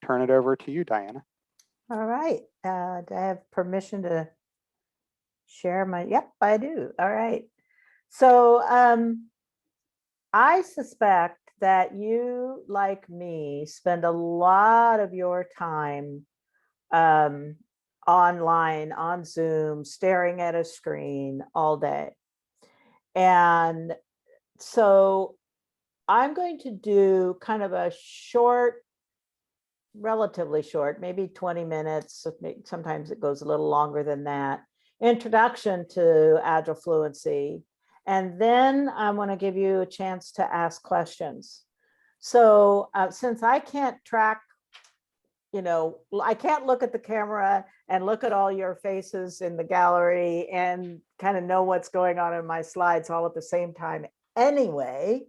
turn it over to you, Diana. All right. Do I have permission to share my, yep, I do. All right. So I suspect that you, like me, spend a lot of your time online, on Zoom, staring at a screen all day. And so I'm going to do kind of a short, relatively short, maybe 20 minutes, sometimes it goes a little longer than that, introduction to Agile Fluency. And then I want to give you a chance to ask questions. So since I can't track, I can't look at the camera and look at all your faces in the gallery and kind of know what's going on in my slides all at the same time anyway,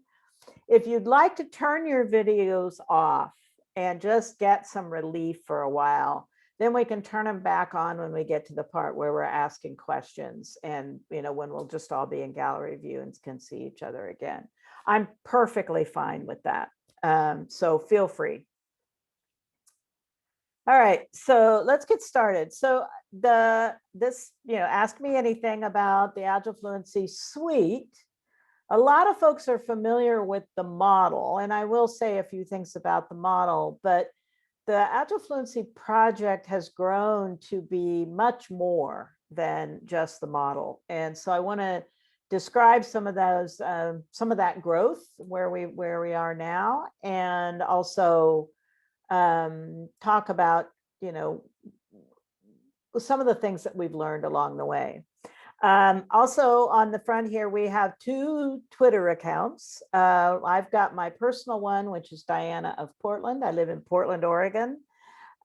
if you'd like to turn your videos off and just get some relief for a while, then we can turn them back on when we get to the part where we're asking questions and, when we'll just all be in gallery view and can see each other again. I'm perfectly fine with that. So feel free. All right, so let's get started. So ask me anything about the Agile Fluency Suite. A lot of folks are familiar with the model, and I will say a few things about the model, but the Agile Fluency project has grown to be much more than just the model. And so I want to describe some of those, some of that growth where we are now, and also talk about, some of the things that we've learned along the way. Also on the front here, we have 2 Twitter accounts. I've got my personal one, which is Diana of Portland. I live in Portland, Oregon.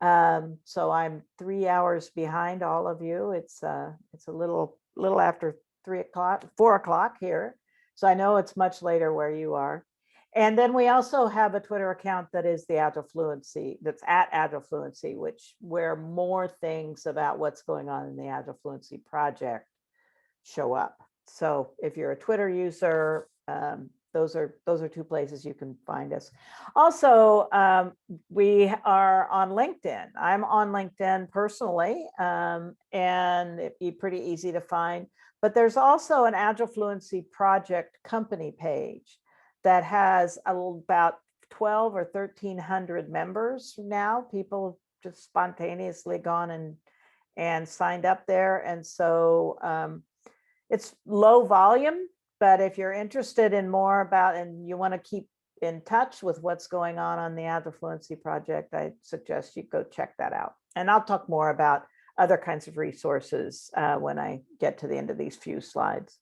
So I'm 3 hours behind all of you. It's a little after 4 o'clock here. So I know it's much later where you are. And then we also have a Twitter account that is the Agile Fluency, that's at Agile Fluency, where more things about what's going on in the Agile Fluency project show up. So if you're a Twitter user, those are 2 places you can find us. Also, we are on LinkedIn. I'm on LinkedIn personally, and it'd be pretty easy to find. But there's also an Agile Fluency project company page that has about 12 or 1,300 members now. People just spontaneously gone and signed up there. And so it's low volume, but if you're interested in more about, and you want to keep in touch with what's going on the Agile Fluency project, I suggest you go check that out. And I'll talk more about other kinds of resources when I get to the end of these few slides.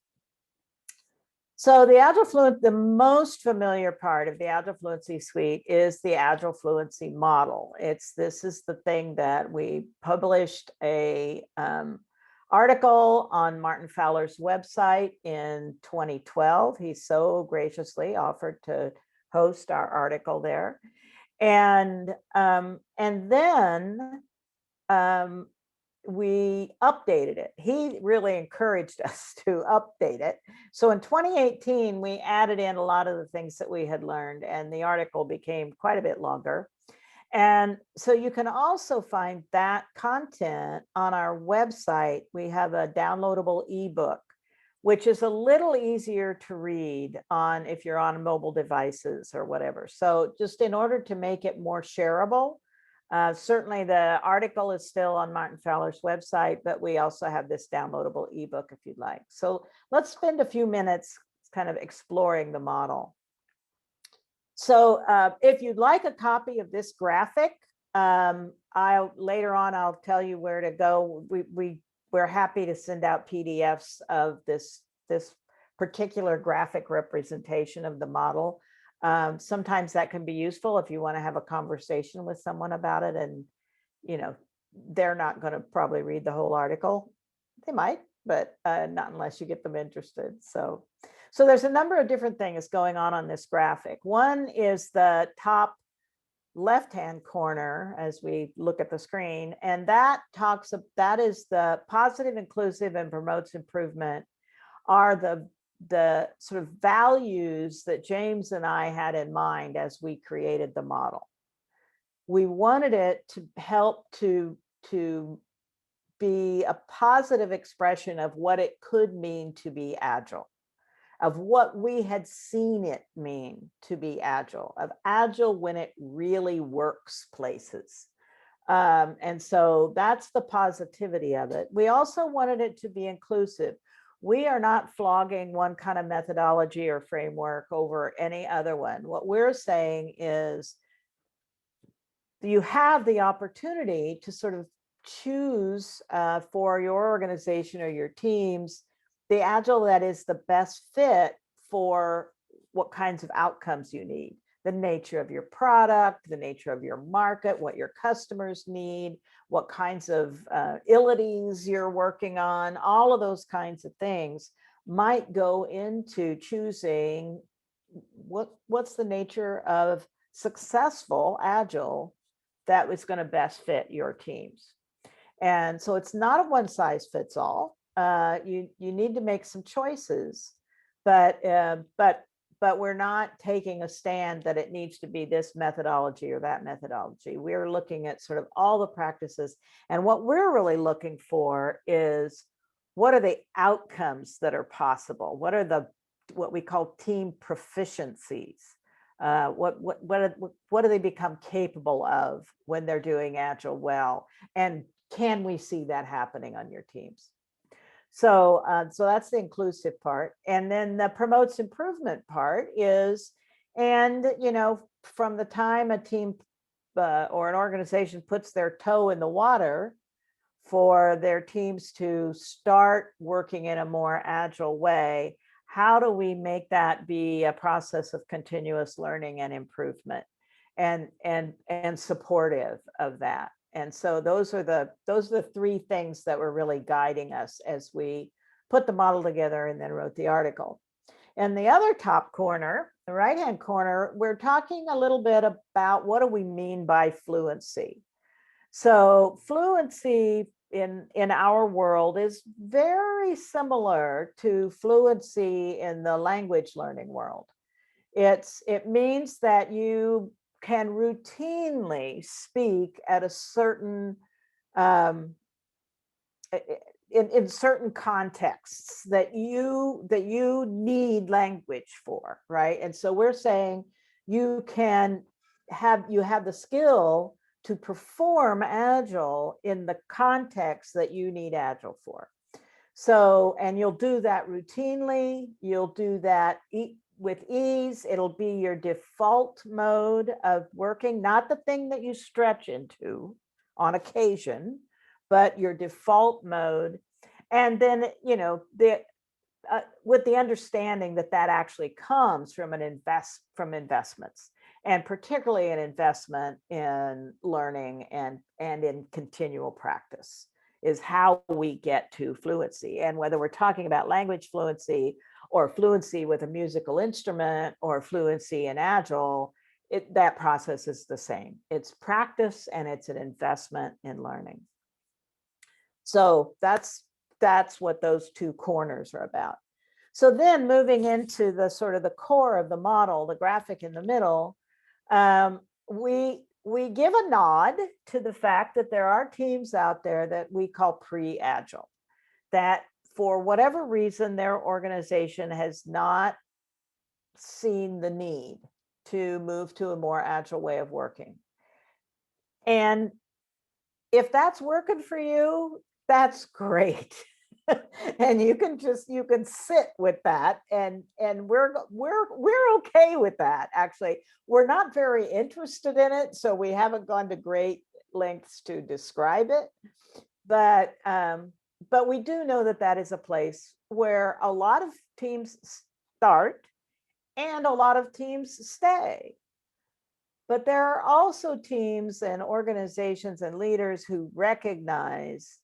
So the most familiar part of the Agile Fluency Suite is the Agile Fluency model. This is the thing that we published a article on Martin Fowler's website in 2012. He so graciously offered to host our article there. And then we updated it. He really encouraged us to update it. So in 2018, we added in a lot of the things that we had learned, and the article became quite a bit longer. And so you can also find that content on our website. We have a downloadable ebook, which is a little easier to read if you're on mobile devices or whatever. So just in order to make it more shareable, certainly the article is still on Martin Fowler's website, but we also have this downloadable ebook if you'd like. So let's spend a few minutes kind of exploring the model. So if you'd like a copy of this graphic, later on I'll tell you where to go. We're happy to send out PDFs of this particular graphic representation of the model. Sometimes that can be useful if you want to have a conversation with someone about it, and they're not going to probably read the whole article. They might, but not unless you get them interested. So there's a number of different things going on this graphic. One is the top left-hand corner as we look at the screen, and that is the positive, inclusive, and promotes improvement are the sort of values that James and I had in mind as we created the model. we wanted it to help to be a positive expression of what it could mean to be agile, of what we had seen it mean to be agile, of agile when it really works places. And so that's the positivity of it. We also wanted it to be inclusive. We are not flogging one kind of methodology or framework over any other one. What we're saying is you have the opportunity to sort of choose for your organization or your teams the agile that is the best fit for what kinds of outcomes you need, the nature of your product, the nature of your market, what your customers need, what kinds of ilities you're working on. All of those kinds of things might go into choosing what's the nature of successful agile that was going to best fit your teams. And so it's not a one size fits all. You need to make some choices, but we're not taking a stand that it needs to be this methodology or that methodology. We're looking at sort of all the practices, and what we're really looking for is what are the outcomes that are possible? What are what we call team proficiencies? What do they become capable of when they're doing agile well? And can we see that happening on your teams? So that's the inclusive part. And then the promotes improvement part is, and from the time a team or an organization puts their toe in the water for their teams to start working in a more agile way, how do we make that be a process of continuous learning and improvement and supportive of that? And so those are the three things that were really guiding us as we put the model together and then wrote the article. And the other top corner, the right-hand corner, we're talking a little bit about what do we mean by fluency. So fluency in our world is very similar to fluency in the language learning world. It means that you can routinely speak at a certain in certain contexts that you need language for, right? And so we're saying you have the skill to perform agile in the context that you need agile for. So, and you'll do that routinely, you'll do that with ease. It'll be your default mode of working, not the thing that you stretch into on occasion, but your default mode. And then, with the understanding that actually comes from investments, and particularly an investment in learning and in continual practice is how we get to fluency. And whether we're talking about language fluency or fluency with a musical instrument or fluency in agile, that process is the same. It's practice and it's an investment in learning. So that's what those two corners are about. So then moving into the sort of the core of the model, the graphic in the middle, we give a nod to the fact that there are teams out there that we call pre-agile, that for whatever reason, their organization has not seen the need to move to a more agile way of working. And if that's working for you, that's great. And you can sit with that, and we're okay with that. Actually, we're not very interested in it, so we haven't gone to great lengths to describe it. But we do know that is a place where a lot of teams start and a lot of teams stay. But there are also teams and organizations and leaders who recognize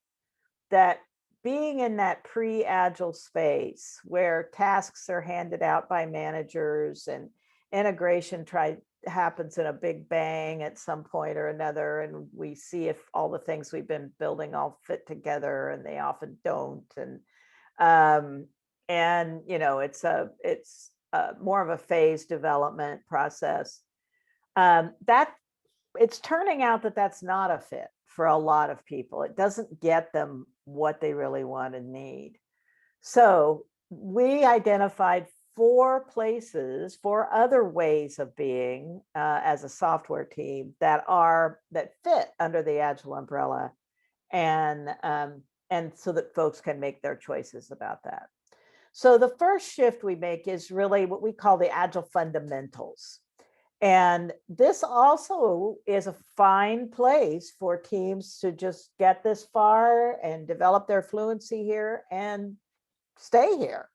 that being in that pre-agile space where tasks are handed out by managers and integration happens in a big bang at some point or another, and we see if all the things we've been building all fit together, and they often don't. And it's more of a phase development process. That it's turning out that that's not a fit for a lot of people. It doesn't get them what they really want and need. So we identified 4 other ways of being as a software team that fit under the Agile umbrella, and so that folks can make their choices about that. So the first shift we make is really what we call the Agile fundamentals. And this also is a fine place for teams to just get this far and develop their fluency here and stay here.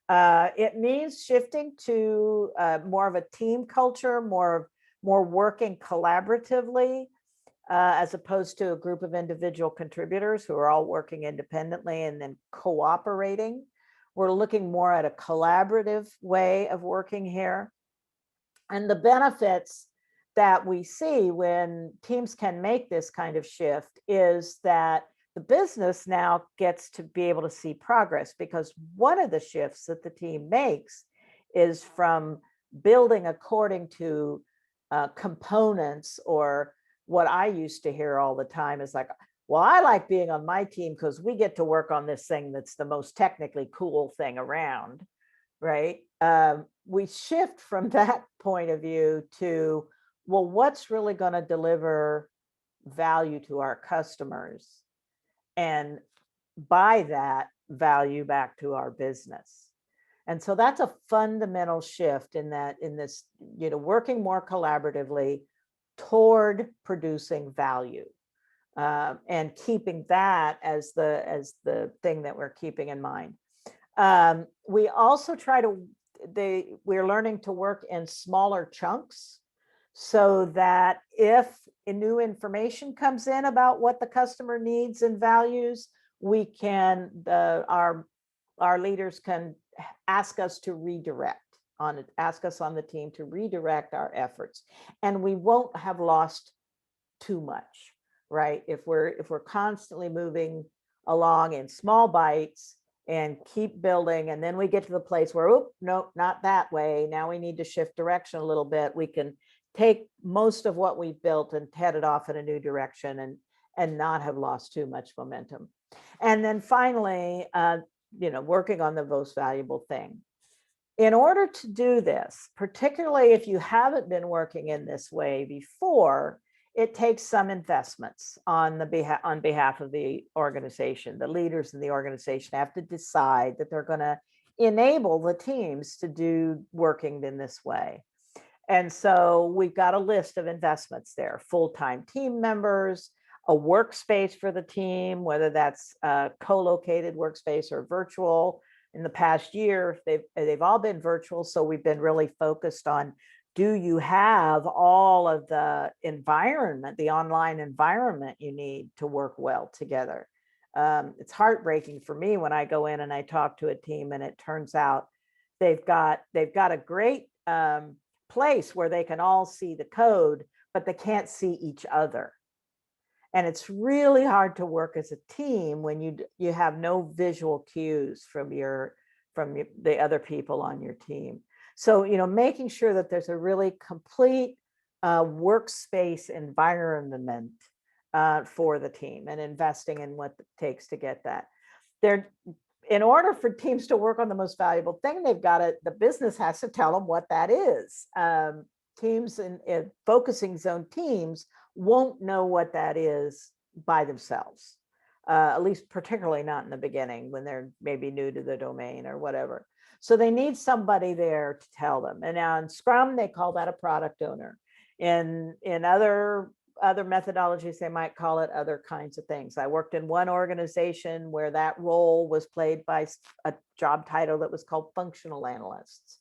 It means shifting to more of a team culture, more working collaboratively, as opposed to a group of individual contributors who are all working independently and then cooperating. We're looking more at a collaborative way of working here. And the benefits that we see when teams can make this kind of shift is that the business now gets to be able to see progress, because one of the shifts that the team makes is from building according to components, or what I used to hear all the time is like, well, I like being on my team because we get to work on this thing that's the most technically cool thing around, right? We shift from that point of view to, well, what's really going to deliver value to our customers, and by that value back to our business. And so that's a fundamental shift in this, working more collaboratively toward producing value, and keeping that as the thing that we're keeping in mind. We also we're learning to work in smaller chunks, so that if new information comes in about what the customer needs and values, our leaders can ask us on the team to redirect our efforts, and we won't have lost too much, right? If we're constantly moving along in small bites and keep building, and then we get to the place where, oh, no, not that way, now we need to shift direction a little bit, we can take most of what we've built and head it off in a new direction and not have lost too much momentum. And then finally, working on the most valuable thing. In order to do this, particularly if you haven't been working in this way before, it takes some investments on behalf of the organization. The leaders in the organization have to decide that they're going to enable the teams to do working in this way. And so we've got a list of investments there: full-time team members, a workspace for the team, whether that's a co-located workspace or virtual. In the past year, they've all been virtual. So we've been really focused on, do you have all of the environment, the online environment you need to work well together? It's heartbreaking for me when I go in and I talk to a team and it turns out they've got a great place where they can all see the code, but they can't see each other. And it's really hard to work as a team when you have no visual cues from the other people on your team. So, making sure that there's a really complete workspace environment for the team, and investing in what it takes to get that. In order for teams to work on the most valuable thing, the business has to tell them what that is. Teams in focusing zone teams won't know what that is by themselves, at least particularly not in the beginning when they're maybe new to the domain or whatever. So they need somebody there to tell them. And now in Scrum, they call that a product owner. In other methodologies, they might call it other kinds of things. I worked in one organization where that role was played by a job title that was called functional analysts.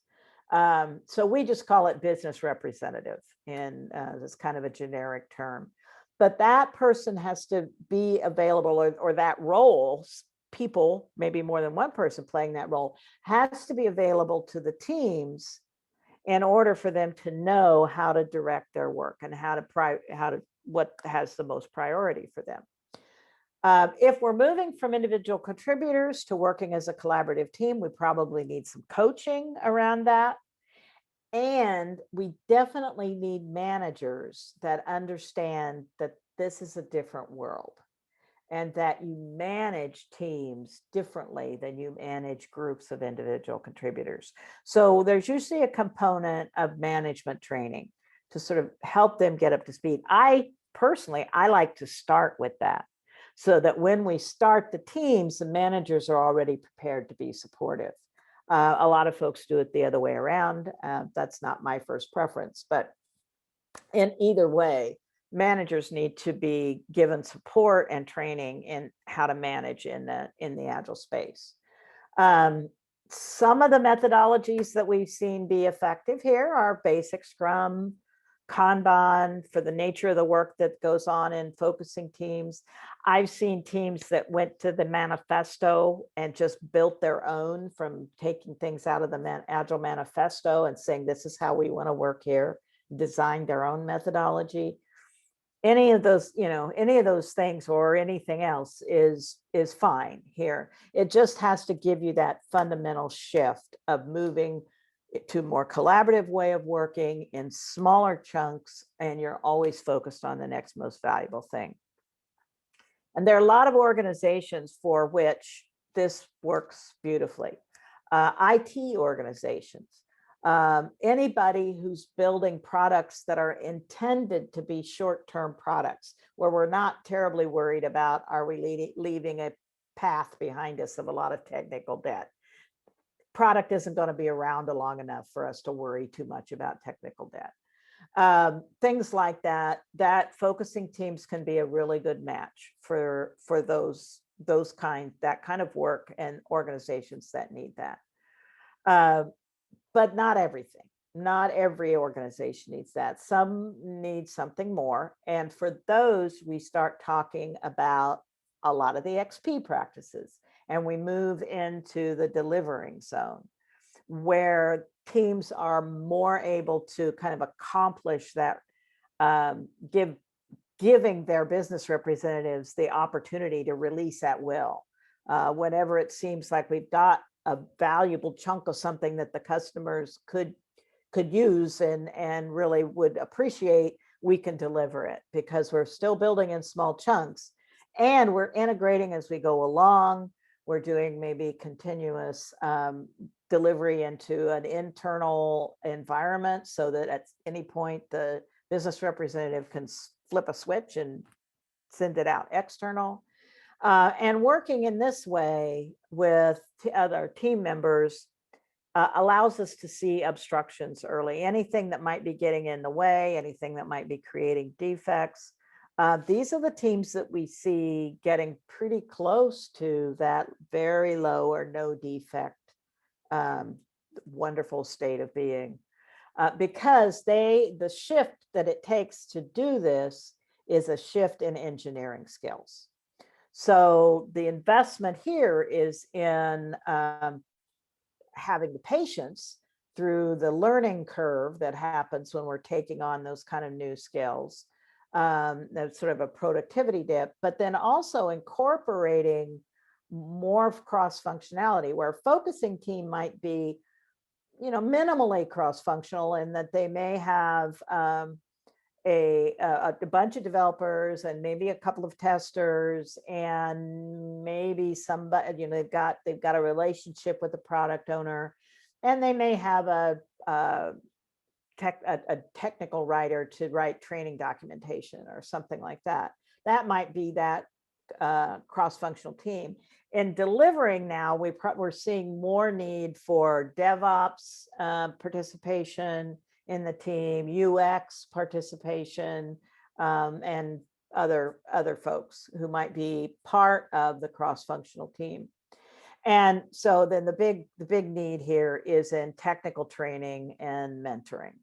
So we just call it business representative, and it's kind of a generic term. But that person has to be available, or that role, people, maybe more than one person playing that role, has to be available to the teams in order for them to know how to direct their work and what has the most priority for them. If we're moving from individual contributors to working as a collaborative team, we probably need some coaching around that. And we definitely need managers that understand that this is a different world and that you manage teams differently than you manage groups of individual contributors. So there's usually a component of management training to sort of help them get up to speed. I personally like to start with that so that when we start the teams, the managers are already prepared to be supportive. A lot of folks do it the other way around. That's not my first preference, but in either way, managers need to be given support and training in how to manage in the Agile space. Some of the methodologies that we've seen be effective here are basic Scrum, Kanban for the nature of the work that goes on in focusing teams. I've seen teams that went to the manifesto and just built their own from taking things out of the Agile manifesto and saying, this is how we want to work here, design their own methodology. Any of those, any of those things or anything else is fine here. It just has to give you that fundamental shift of moving to a more collaborative way of working in smaller chunks, and you're always focused on the next most valuable thing. And there are a lot of organizations for which this works beautifully. IT organizations, anybody who's building products that are intended to be short-term products, where we're not terribly worried about, are we leaving a path behind us of a lot of technical debt? Product isn't going to be around long enough for us to worry too much about technical debt. Things like that focusing teams can be a really good match for that kind of work and organizations that need that. But not everything. Not every organization needs that. Some need something more. And for those, we start talking about a lot of the XP practices, and we move into the delivering zone, where teams are more able to kind of accomplish that, giving their business representatives the opportunity to release at will. Whenever it seems like we've got a valuable chunk of something that the customers could use and really would appreciate, we can deliver it because we're still building in small chunks and we're integrating as we go along. We're doing maybe continuous delivery into an internal environment so that at any point the business representative can flip a switch and send it out external. And working in this way with other team members allows us to see obstructions early, anything that might be getting in the way, anything that might be creating defects. These are the teams that we see getting pretty close to that very low or no defect, wonderful state of being, because the shift that it takes to do this is a shift in engineering skills. So the investment here is in having the patience through the learning curve that happens when we're taking on those kind of new skills. That's sort of a productivity dip, but then also incorporating more cross-functionality, where a focusing team might be, minimally cross-functional in that they may have a bunch of developers and maybe a couple of testers and maybe somebody, they've got a relationship with the product owner, and they may have a technical writer to write training documentation or something like that. That might be that cross-functional team. In delivering now, we're seeing more need for DevOps participation in the team, UX participation, and other folks who might be part of the cross-functional team. And so then the big need here is in technical training and mentoring.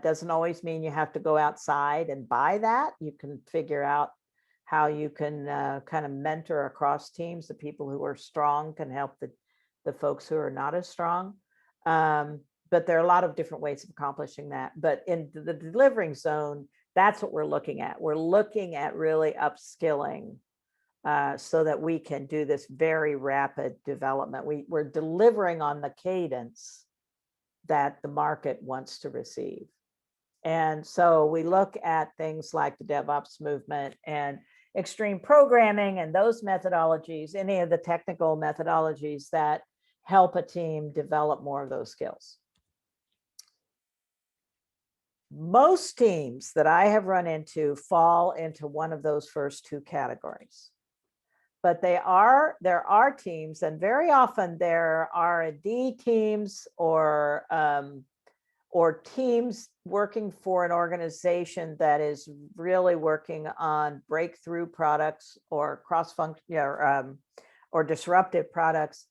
Doesn't always mean you have to go outside and buy that. You can figure out how you can kind of mentor across teams. The people who are strong can help the folks who are not as strong. But there are a lot of different ways of accomplishing that. But in the delivering zone, that's what we're looking at. We're looking at really upskilling so that we can do this very rapid development. We're delivering on the cadence that the market wants to receive. And so we look at things like the DevOps movement and extreme programming and those methodologies, any of the technical methodologies that help a team develop more of those skills. Most teams that I have run into fall into one of those first two categories. But there are teams, and very often there are R&D teams or teams working for an organization that is really working on breakthrough products or cross-function or disruptive products.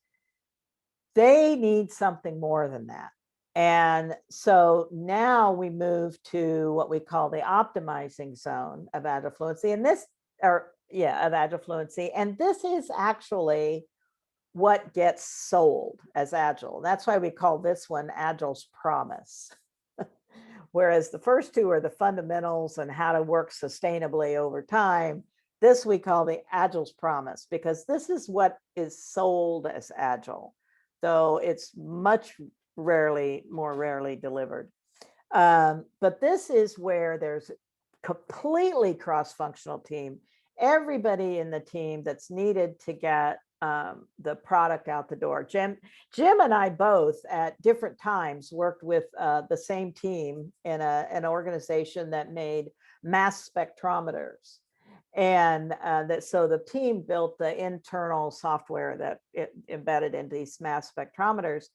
They need something more than that. And so now we move to what we call the optimizing zone of Agile Fluency. And this, of Agile Fluency. And this is actually what gets sold as Agile. That's why we call this one Agile's Promise. Whereas the first two are the fundamentals and how to work sustainably over time. This we call the Agile's Promise, because this is what is sold as Agile, though it's more rarely delivered. But this is where there's completely cross-functional team, everybody in the team that's needed to get the product out the door. Jim and I both at different times worked with the same team in an organization that made mass spectrometers. And so the team built the internal software that it embedded into these mass spectrometers.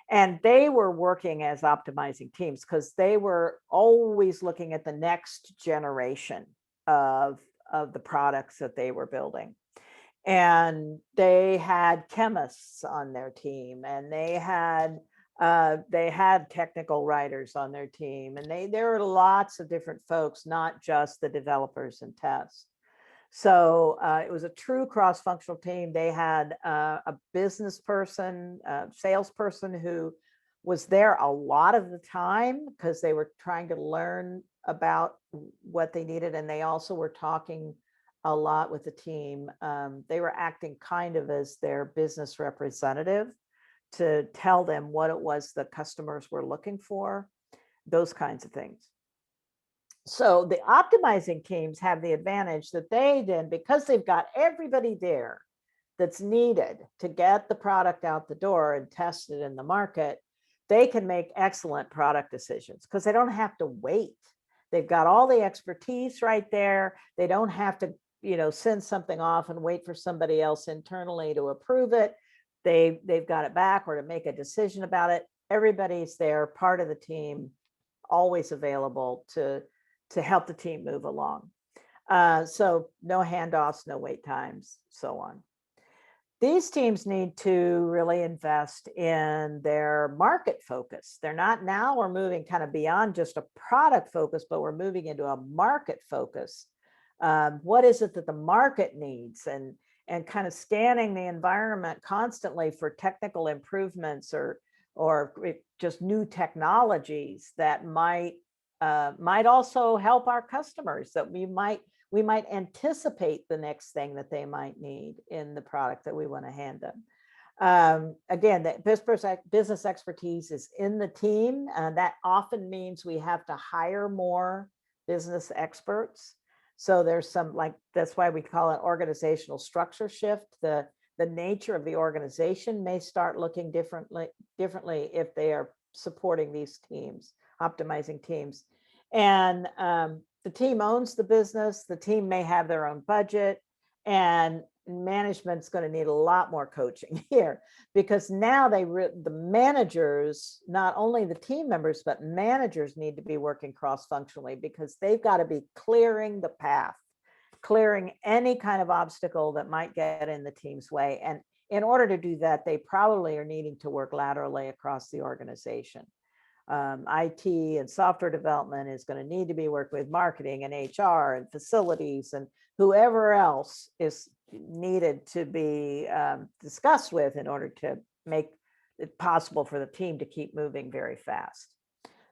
And they were working as optimizing teams because they were always looking at the next generation of the products that they were building. And they had chemists on their team, and they had technical writers on their team, and there were lots of different folks, not just the developers and tests. So it was a true cross-functional team. They had a business person, a salesperson who was there a lot of the time because they were trying to learn about what they needed. And they also were talking a lot with the team. They were acting kind of as their business representative to tell them what it was the customers were looking for, those kinds of things. So the optimizing teams have the advantage that they then, because they've got everybody there that's needed to get the product out the door and test it in the market, they can make excellent product decisions because they don't have to wait. They've got all the expertise right there. They don't have to, send something off and wait for somebody else internally to approve it. They've got it back or to make a decision about it. Everybody's there, part of the team, always available to help the team move along. So no handoffs, no wait times, so on. These teams need to really invest in their market focus. They're not, now we're moving kind of beyond just a product focus, but we're moving into a market focus. What is it that the market needs, and kind of scanning the environment constantly for technical improvements or just new technologies that might also help our customers, that we might anticipate the next thing that they might need in the product that we want to hand them. Again, that business expertise is in the team. That often means we have to hire more business experts. So there's some, that's why we call it organizational structure shift. The nature of the organization may start looking differently if they are supporting these teams, optimizing teams. And the team owns the business. The team may have their own budget, and management's going to need a lot more coaching here, because now the managers, not only the team members, but managers need to be working cross-functionally, because they've got to be clearing the path, clearing any kind of obstacle that might get in the team's way. And in order to do that, they probably are needing to work laterally across the organization. IT and software development is going to need to be working with marketing and HR and facilities and whoever else is needed to be discussed with in order to make it possible for the team to keep moving very fast.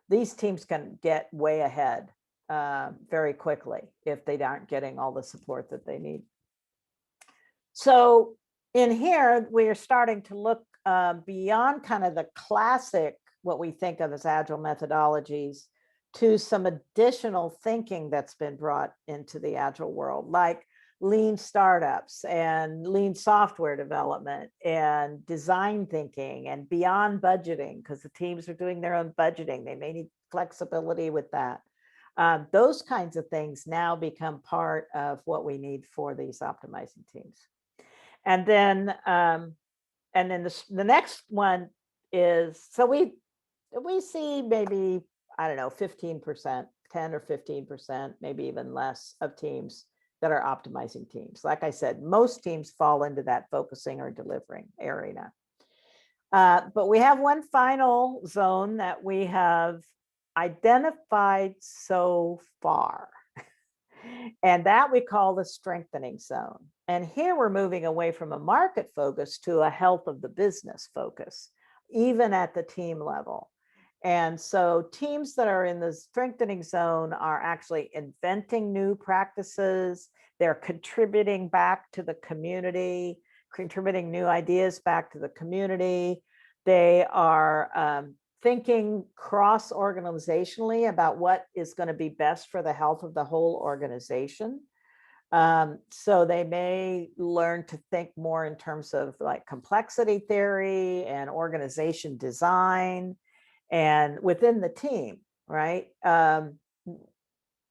These teams can get way ahead very quickly if they aren't getting all the support that they need. So in here, we are starting to look beyond kind of the classic what we think of as agile methodologies to some additional thinking that's been brought into the agile world, like lean startups and lean software development and design thinking and beyond budgeting, because the teams are doing their own budgeting. They may need flexibility with that. Those kinds of things now become part of what we need for these optimizing teams. And then the next one is, so we see maybe, I don't know, 15%, 10 or 15%, maybe even less of teams that are optimizing teams. Like I said, most teams fall into that focusing or delivering arena. But we have one final zone that we have identified so far, and that we call the strengthening zone. And here we're moving away from a market focus to a health of the business focus, even at the team level. And so teams that are in the strengthening zone are actually inventing new practices. They're contributing back to the community, contributing new ideas back to the community. They are thinking cross-organizationally about what is going to be best for the health of the whole organization. So they may learn to think more in terms of like complexity theory and organization design and within the team, right?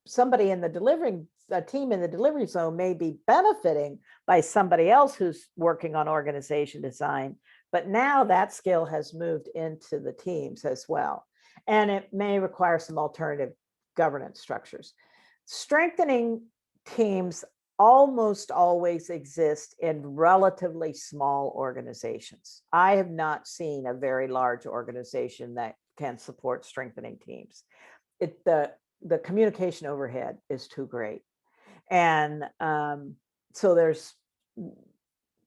Somebody in the team in the delivery zone may be benefiting by somebody else who's working on organization design, but now that skill has moved into the teams as well. And it may require some alternative governance structures. Strengthening teams almost always exist in relatively small organizations. I have not seen a very large organization that can support strengthening teams. The communication overhead is too great. And so there's,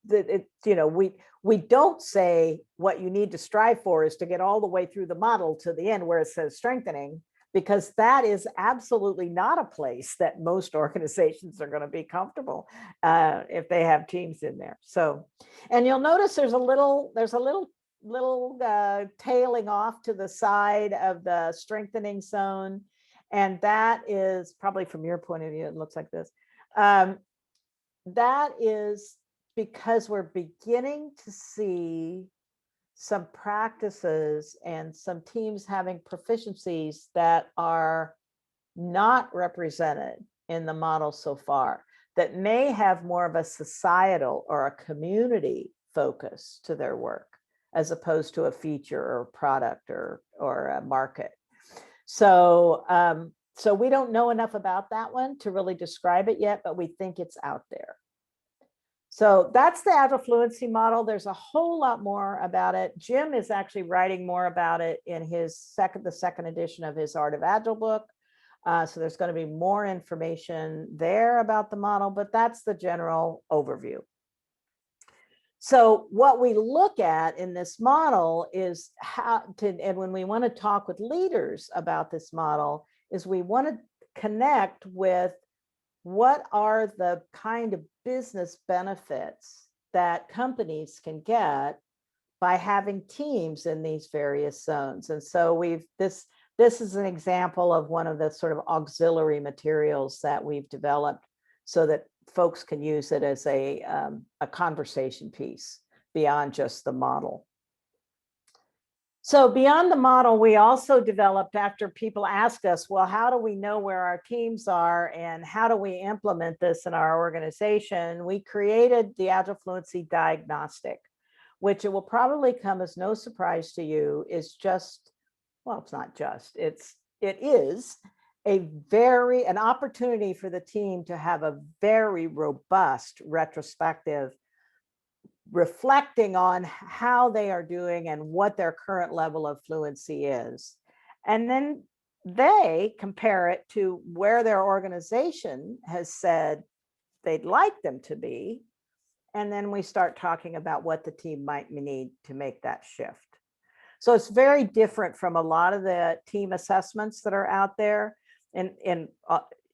we don't say what you need to strive for is to get all the way through the model to the end where it says strengthening, because that is absolutely not a place that most organizations are going to be comfortable if they have teams in there. So, and you'll notice there's a little tailing off to the side of the strengthening zone. And that is probably from your point of view, it looks like this. That is because we're beginning to see some practices and some teams having proficiencies that are not represented in the model so far, that may have more of a societal or a community focus to their work, as opposed to a feature or a product or a market. So, so we don't know enough about that one to really describe it yet, but we think it's out there. So that's the Agile Fluency model. There's a whole lot more about it. Jim is actually writing more about it in his the second edition of his Art of Agile book. So there's going to be more information there about the model, but that's the general overview. So what we look at in this model is how to, and when we want to talk with leaders about this model, is we want to connect with what are the kind of business benefits that companies can get by having teams in these various zones. And so this is an example of one of the sort of auxiliary materials that we've developed so that folks can use it as a conversation piece beyond just the model. So beyond the model, we also developed, after people asked us, well, how do we know where our teams are and how do we implement this in our organization? We created the Agile Fluency Diagnostic, which it will probably come as no surprise to you, is just, well, it's not just, it is an opportunity for the team to have a very robust retrospective reflecting on how they are doing and what their current level of fluency is. And then they compare it to where their organization has said they'd like them to be. And then we start talking about what the team might need to make that shift. So it's very different from a lot of the team assessments that are out there. And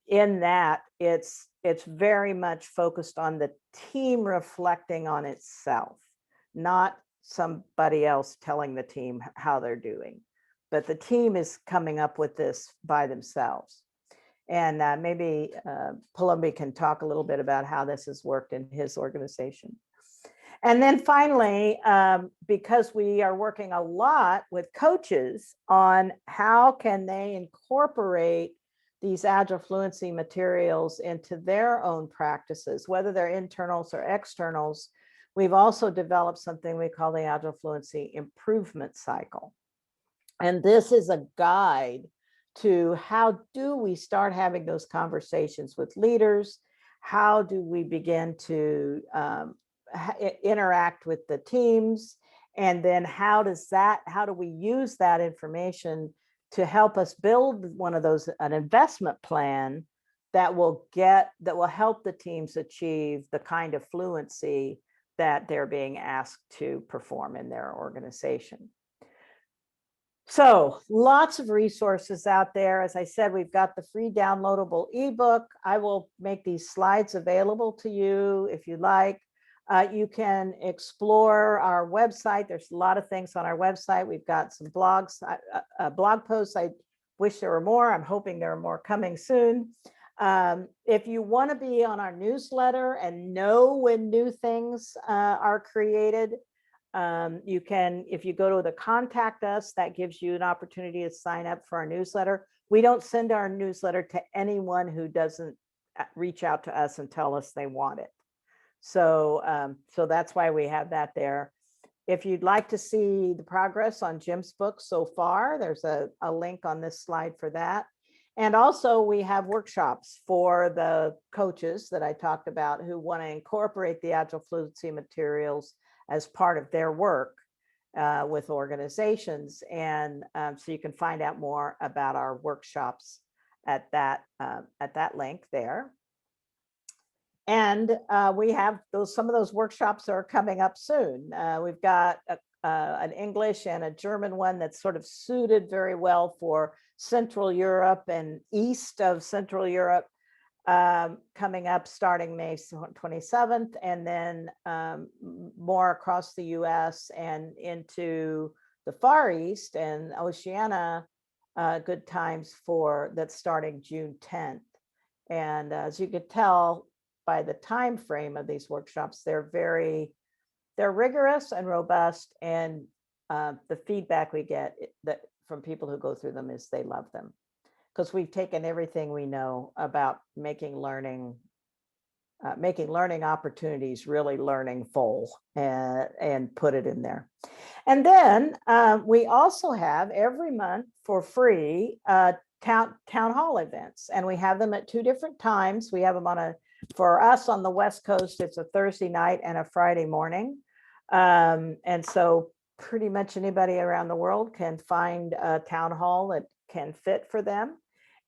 in that, it's very much focused on the team reflecting on itself, not somebody else telling the team how they're doing. but the team is coming up with this by themselves. And maybe Palumbi can talk a little bit about how this has worked in his organization. And then finally, because we are working a lot with coaches on how can they incorporate these Agile Fluency materials into their own practices, whether they're internals or externals, we've also developed something we call the Agile Fluency Improvement Cycle. And this is a guide to how do we start having those conversations with leaders? How do we begin to interact with the teams? And then how do we use that information to help us build one of those, an investment plan that will help the teams achieve the kind of fluency that they're being asked to perform in their organization. So lots of resources out there. As I said, we've got the free downloadable ebook. I will make these slides available to you if you like. You can explore our website. There's a lot of things on our website. We've got some blogs, blog posts. I wish there were more. I'm hoping there are more coming soon. If you want to be on our newsletter and know when new things are created, you can, if you go to the contact us, that gives you an opportunity to sign up for our newsletter. We don't send our newsletter to anyone who doesn't reach out to us and tell us they want it. So, so that's why we have that there. If you'd like to see the progress on Jim's book so far, there's a link on this slide for that. And also we have workshops for the coaches that I talked about who want to incorporate the Agile Fluency materials as part of their work with organizations. And so you can find out more about our workshops at that link there. And we have some of those workshops are coming up soon. We've got an English and a German one that's sort of suited very well for Central Europe and east of Central Europe, coming up starting May 27th, and then more across the US and into the Far East and Oceania, good times for that's starting June 10th. And as you could tell by the time frame of these workshops, they're rigorous and robust, and the feedback we get from people who go through them is they love them, because we've taken everything we know about making learning opportunities really learningful and put it in there. And then we also have every month for free town hall events, and we have them at 2 different times. We have them for us on the West Coast, it's a Thursday night and a Friday morning. And so pretty much anybody around the world can find a town hall that can fit for them.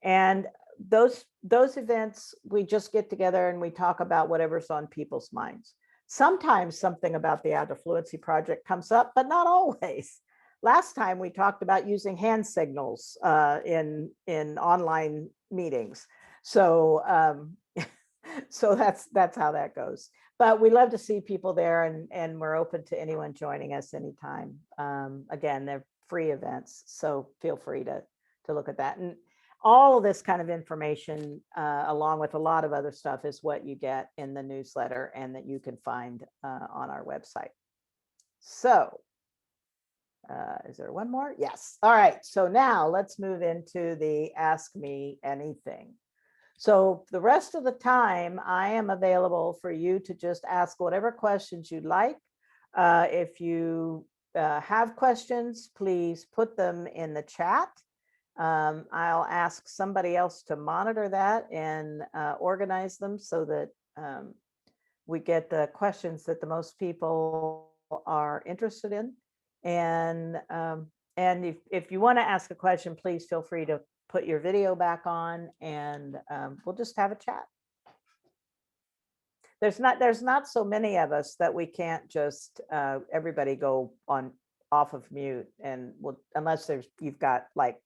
And those events, we just get together and we talk about whatever's on people's minds. Sometimes something about the Agile Fluency Project comes up, but not always. Last time we talked about using hand signals in online meetings. So so that's how that goes. But we love to see people there, and we're open to anyone joining us anytime. Again, they're free events, so feel free to look at that. And all of this kind of information, along with a lot of other stuff, is what you get in the newsletter and that you can find on our website. So is there one more? Yes. All right. So now let's move into the Ask Me Anything. So the rest of the time, I am available for you to just ask whatever questions you'd like. If you have questions, please put them in the chat. I'll ask somebody else to monitor that and organize them so that we get the questions that the most people are interested in. And if you want to ask a question, please feel free to put your video back on, and we'll just have a chat. There's not so many of us that we can't just everybody go off of mute, and unless you've got like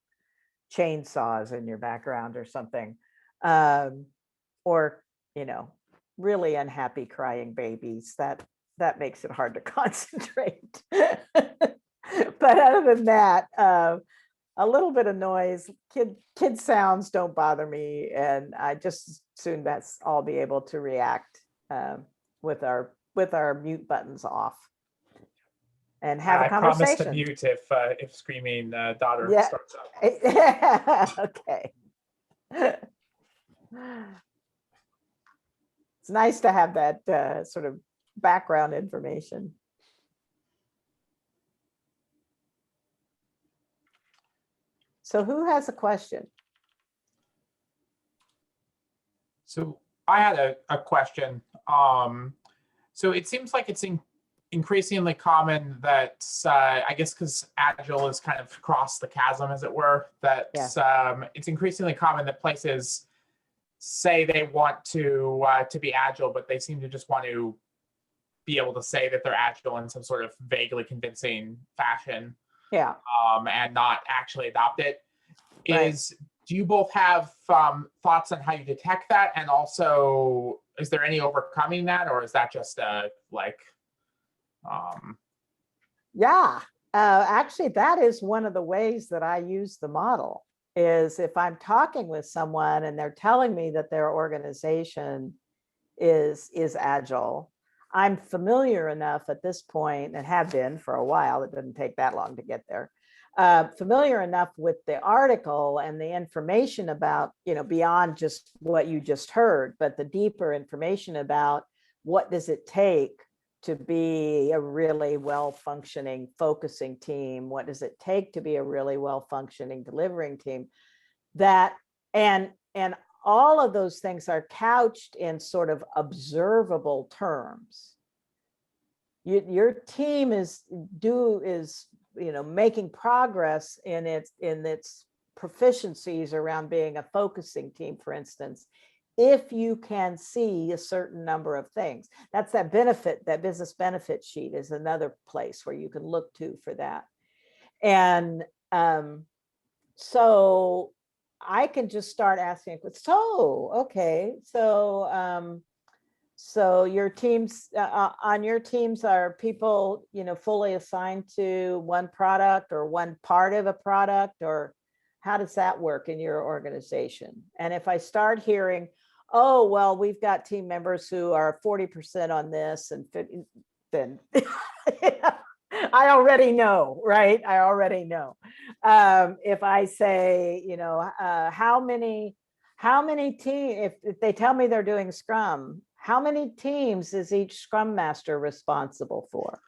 chainsaws in your background or something, or really unhappy crying babies, that makes it hard to concentrate. But other than that, a little bit of noise. Kid sounds don't bother me, and I just soon that's all be able to react with our mute buttons off and have a promise to conversation. mute if screaming daughter Yeah. starts up. Okay. It's nice to have that sort of background information. So who has a question? So I had a question. So it seems like it's increasingly common that, I guess because Agile is kind of crossed the chasm, as it were, that it's increasingly common that places say they want to be Agile, but they seem to just want to be able to say that they're Agile in some sort of vaguely convincing fashion. Yeah. And not actually adopt it. Right. Do you both have thoughts on how you detect that? And also, is there any overcoming that, or is that just Yeah, actually, that is one of the ways that I use the model, is if I'm talking with someone and they're telling me that their organization is Agile, I'm familiar enough at this point, and have been for a while, it didn't take that long to get there, familiar enough with the article and the information about, beyond just what you just heard, but the deeper information about what does it take to be a really well-functioning focusing team, what does it take to be a really well-functioning delivering team, that and all of those things are couched in sort of observable terms. Your team is making progress in its proficiencies around being a focusing team, for instance, if you can see a certain number of things. That's that business benefit sheet is another place where you can look to for that. And so I can just start asking, so your teams, on your teams, are people, fully assigned to one product or one part of a product, or how does that work in your organization? And if I start hearing, oh, well, we've got team members who are 40% on this and 50, then I already know, right? I already know. If I say, how many teams, if they tell me they're doing Scrum, how many teams is each Scrum Master responsible for?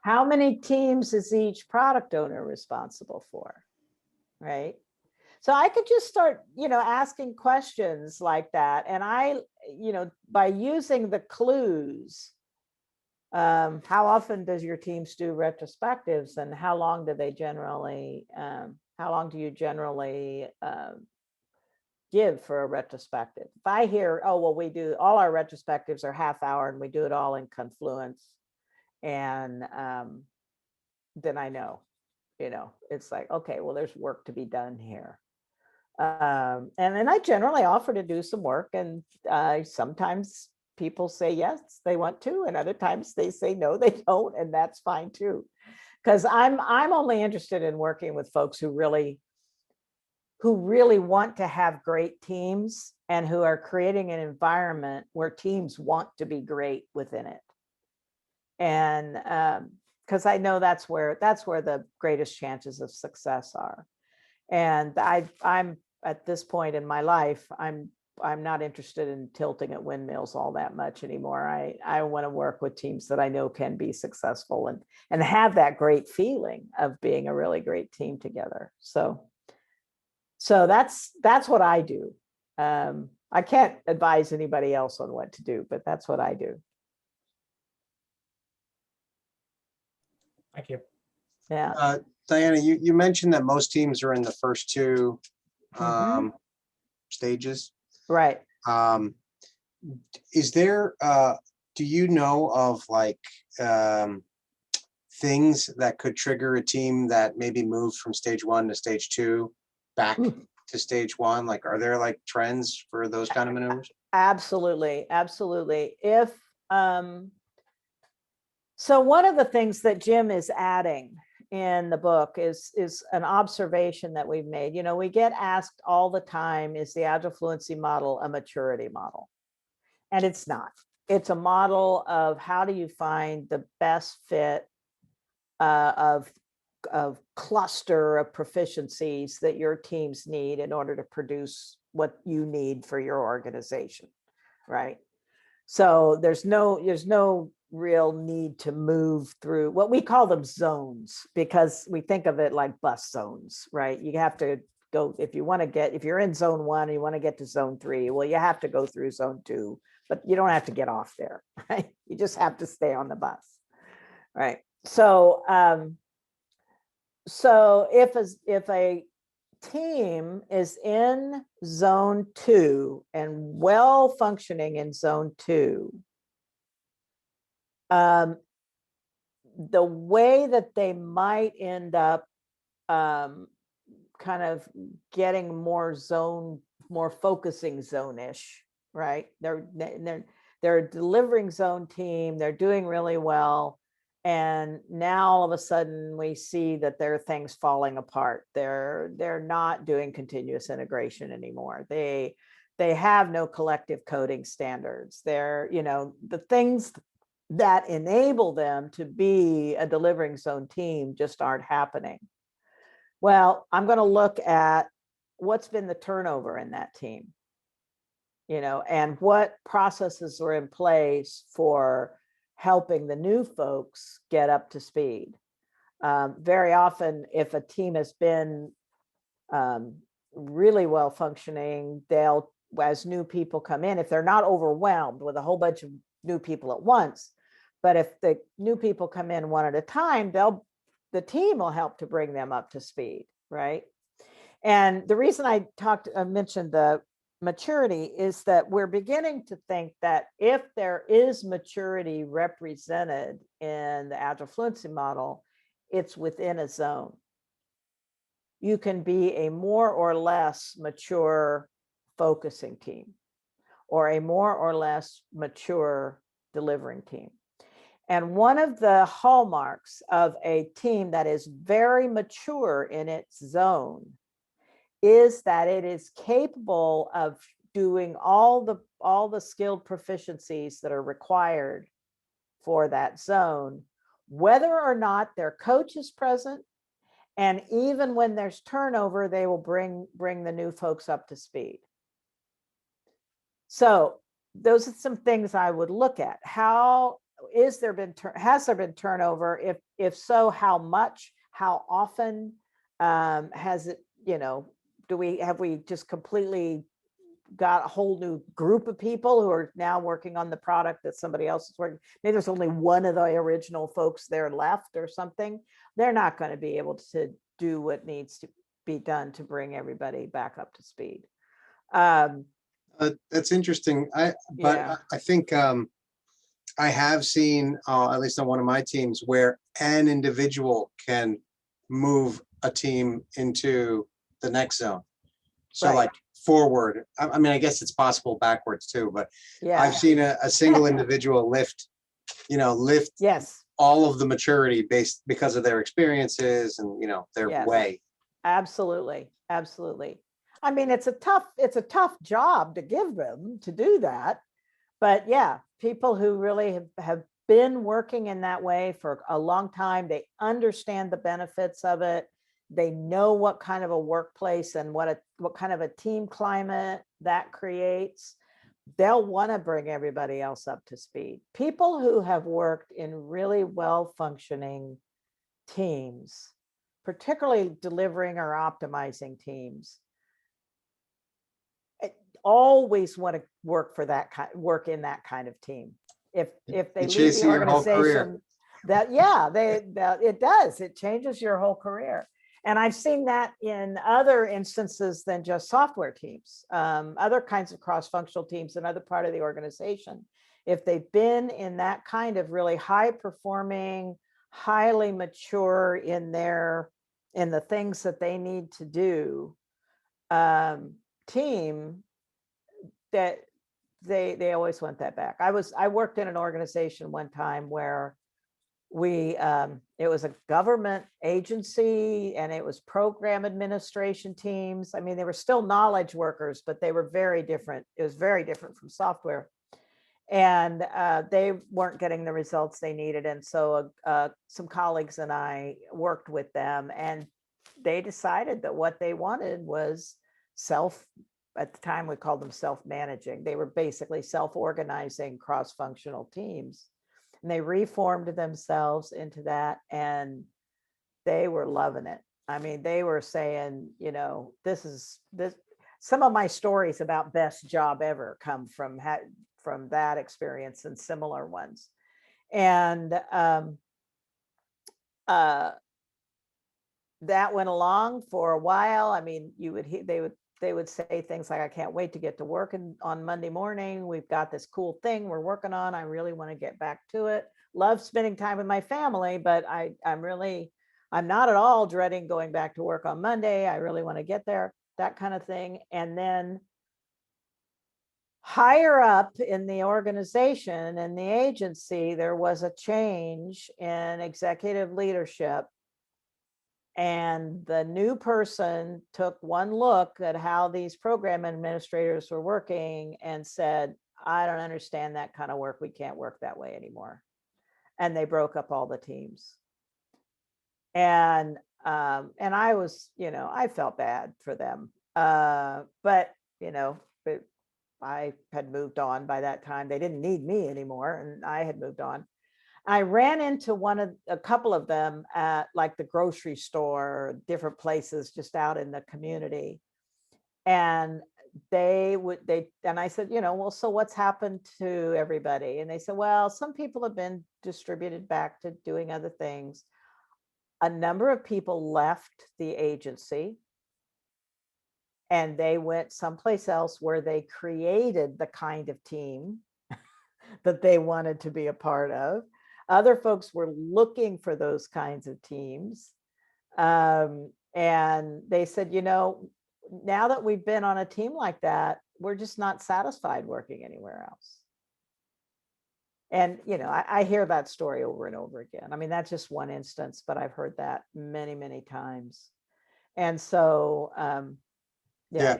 How many teams is each product owner responsible for? Right? So I could just start, asking questions like that. And by using the clues, how often does your teams do retrospectives, and how long do you generally give for a retrospective? If I hear, oh, well, we do all our retrospectives are half hour and we do it all in Confluence, and then I know, it's like, okay, well, there's work to be done here. And then I generally offer to do some work, and sometimes people say yes, they want to, and other times they say no, they don't, and that's fine too. Because I'm only interested in working with folks who really want to have great teams and who are creating an environment where teams want to be great within it. And because I know that's where the greatest chances of success are. And I'm at this point in my life, I'm not interested in tilting at windmills all that much anymore. I want to work with teams that I know can be successful and have that great feeling of being a really great team together. So that's what I do. I can't advise anybody else on what to do, but that's what I do. Thank you. Yeah. Diana, you mentioned that most teams are in the first two stages. Right. Is there, do you know of things that could trigger a team that maybe moves from stage one to stage two back to stage one? Like, are there trends for those kind of maneuvers? Absolutely. So one of the things that Jim is adding in the book is an observation that we've made. You know, we get asked all the time, is the Agile Fluency model a maturity model? And it's not. It's a model of how do you find the best fit of cluster of proficiencies that your teams need in order to produce what you need for your organization, right? So there's no real need to move through what we call them zones, because we think of it like bus zones, right? You have to go, if you're in zone 1 and you want to get to zone 3, well, you have to go through zone 2, but you don't have to get off there, right? You just have to stay on the bus, right? So if a team is in zone 2 and well functioning in zone 2, the way that they might end up kind of getting more focusing zone-ish, right? They're a delivering zone team, they're doing really well. And now all of a sudden we see that there are things falling apart. They're not doing continuous integration anymore. They have no collective coding standards. They're, you know, the things that enable them to be a delivering zone team just aren't happening. Well, I'm going to look at what's been the turnover in that team, you know, and what processes are in place for helping the new folks get up to speed. Very often, if a team has been really well functioning, they'll, as new people come in, if they're not overwhelmed with a whole bunch of new people at once, but if the new people come in one at a time, the team will help to bring them up to speed, right? And the reason I mentioned the maturity is that we're beginning to think that if there is maturity represented in the Agile Fluency model, it's within a zone. You can be a more or less mature focusing team, or a more or less mature delivering team. And one of the hallmarks of a team that is very mature in its zone is that it is capable of doing all the skilled proficiencies that are required for that zone, whether or not their coach is present. And even when there's turnover, they will bring the new folks up to speed. So those are some things I would look at. Has there been turnover? If so, how much? How often? Has it, you know, have we just completely got a whole new group of people who are now working on the product that somebody else is working? Maybe there's only one of the original folks there left or something. They're not going to be able to do what needs to be done to bring everybody back up to speed. That's interesting. I think I have seen, at least on one of my teams, where an individual can move a team into the next zone. So Right. like forward. I mean, I guess it's possible backwards too, but Yeah. I've seen a single individual lift Yes. all of the maturity because of their experiences and, you know, their Yes. way. Absolutely. Absolutely. I mean, it's a tough job to give them to do that. But yeah, people who really have been working in that way for a long time, they understand the benefits of it. They know what kind of a workplace and what kind of a team climate that creates. They'll want to bring everybody else up to speed. People who have worked in really well functioning teams, particularly delivering or optimizing teams, always want to work in that kind of team. If they leave the organization, it changes your whole career. And I've seen that in other instances than just software teams, other kinds of cross-functional teams in other part of the organization. If they've been in that kind of really high-performing, highly mature in the things that they need to do, team, that they always want that back. I worked in an organization one time where it was a government agency and it was program administration teams. I mean, they were still knowledge workers, but they were very different. It was very different from software. And they weren't getting the results they needed. And so some colleagues and I worked with them, and they decided that what they wanted was at the time we called them self-managing. They were basically self-organizing cross-functional teams. And they reformed themselves into that, and they were loving it. I mean, they were saying, you know, this. Some of my stories about best job ever come from that experience and similar ones. And that went along for a while. I mean, they would say things like, I can't wait to get to work on Monday morning. We've got this cool thing we're working on. I really want to get back to it. Love spending time with my family, but I'm not at all dreading going back to work on Monday. I really want to get there, that kind of thing. And then higher up in the organization and the agency, there was a change in executive leadership. And the new person took one look at how these program administrators were working and said, I don't understand that kind of work. We can't work that way anymore. And they broke up all the teams. And I was, you know, I felt bad for them. But, you know, I had moved on by that time. They didn't need me anymore, and I had moved on. I ran into a couple of them at like the grocery store, different places just out in the community. And and I said, you know, well, so what's happened to everybody? And they said, well, some people have been distributed back to doing other things. A number of people left the agency and they went someplace else where they created the kind of team that they wanted to be a part of. Other folks were looking for those kinds of teams. And they said, you know, now that we've been on a team like that, we're just not satisfied working anywhere else. And, you know, I hear that story over and over again. I mean, that's just one instance, but I've heard that many, many times. And so, yeah.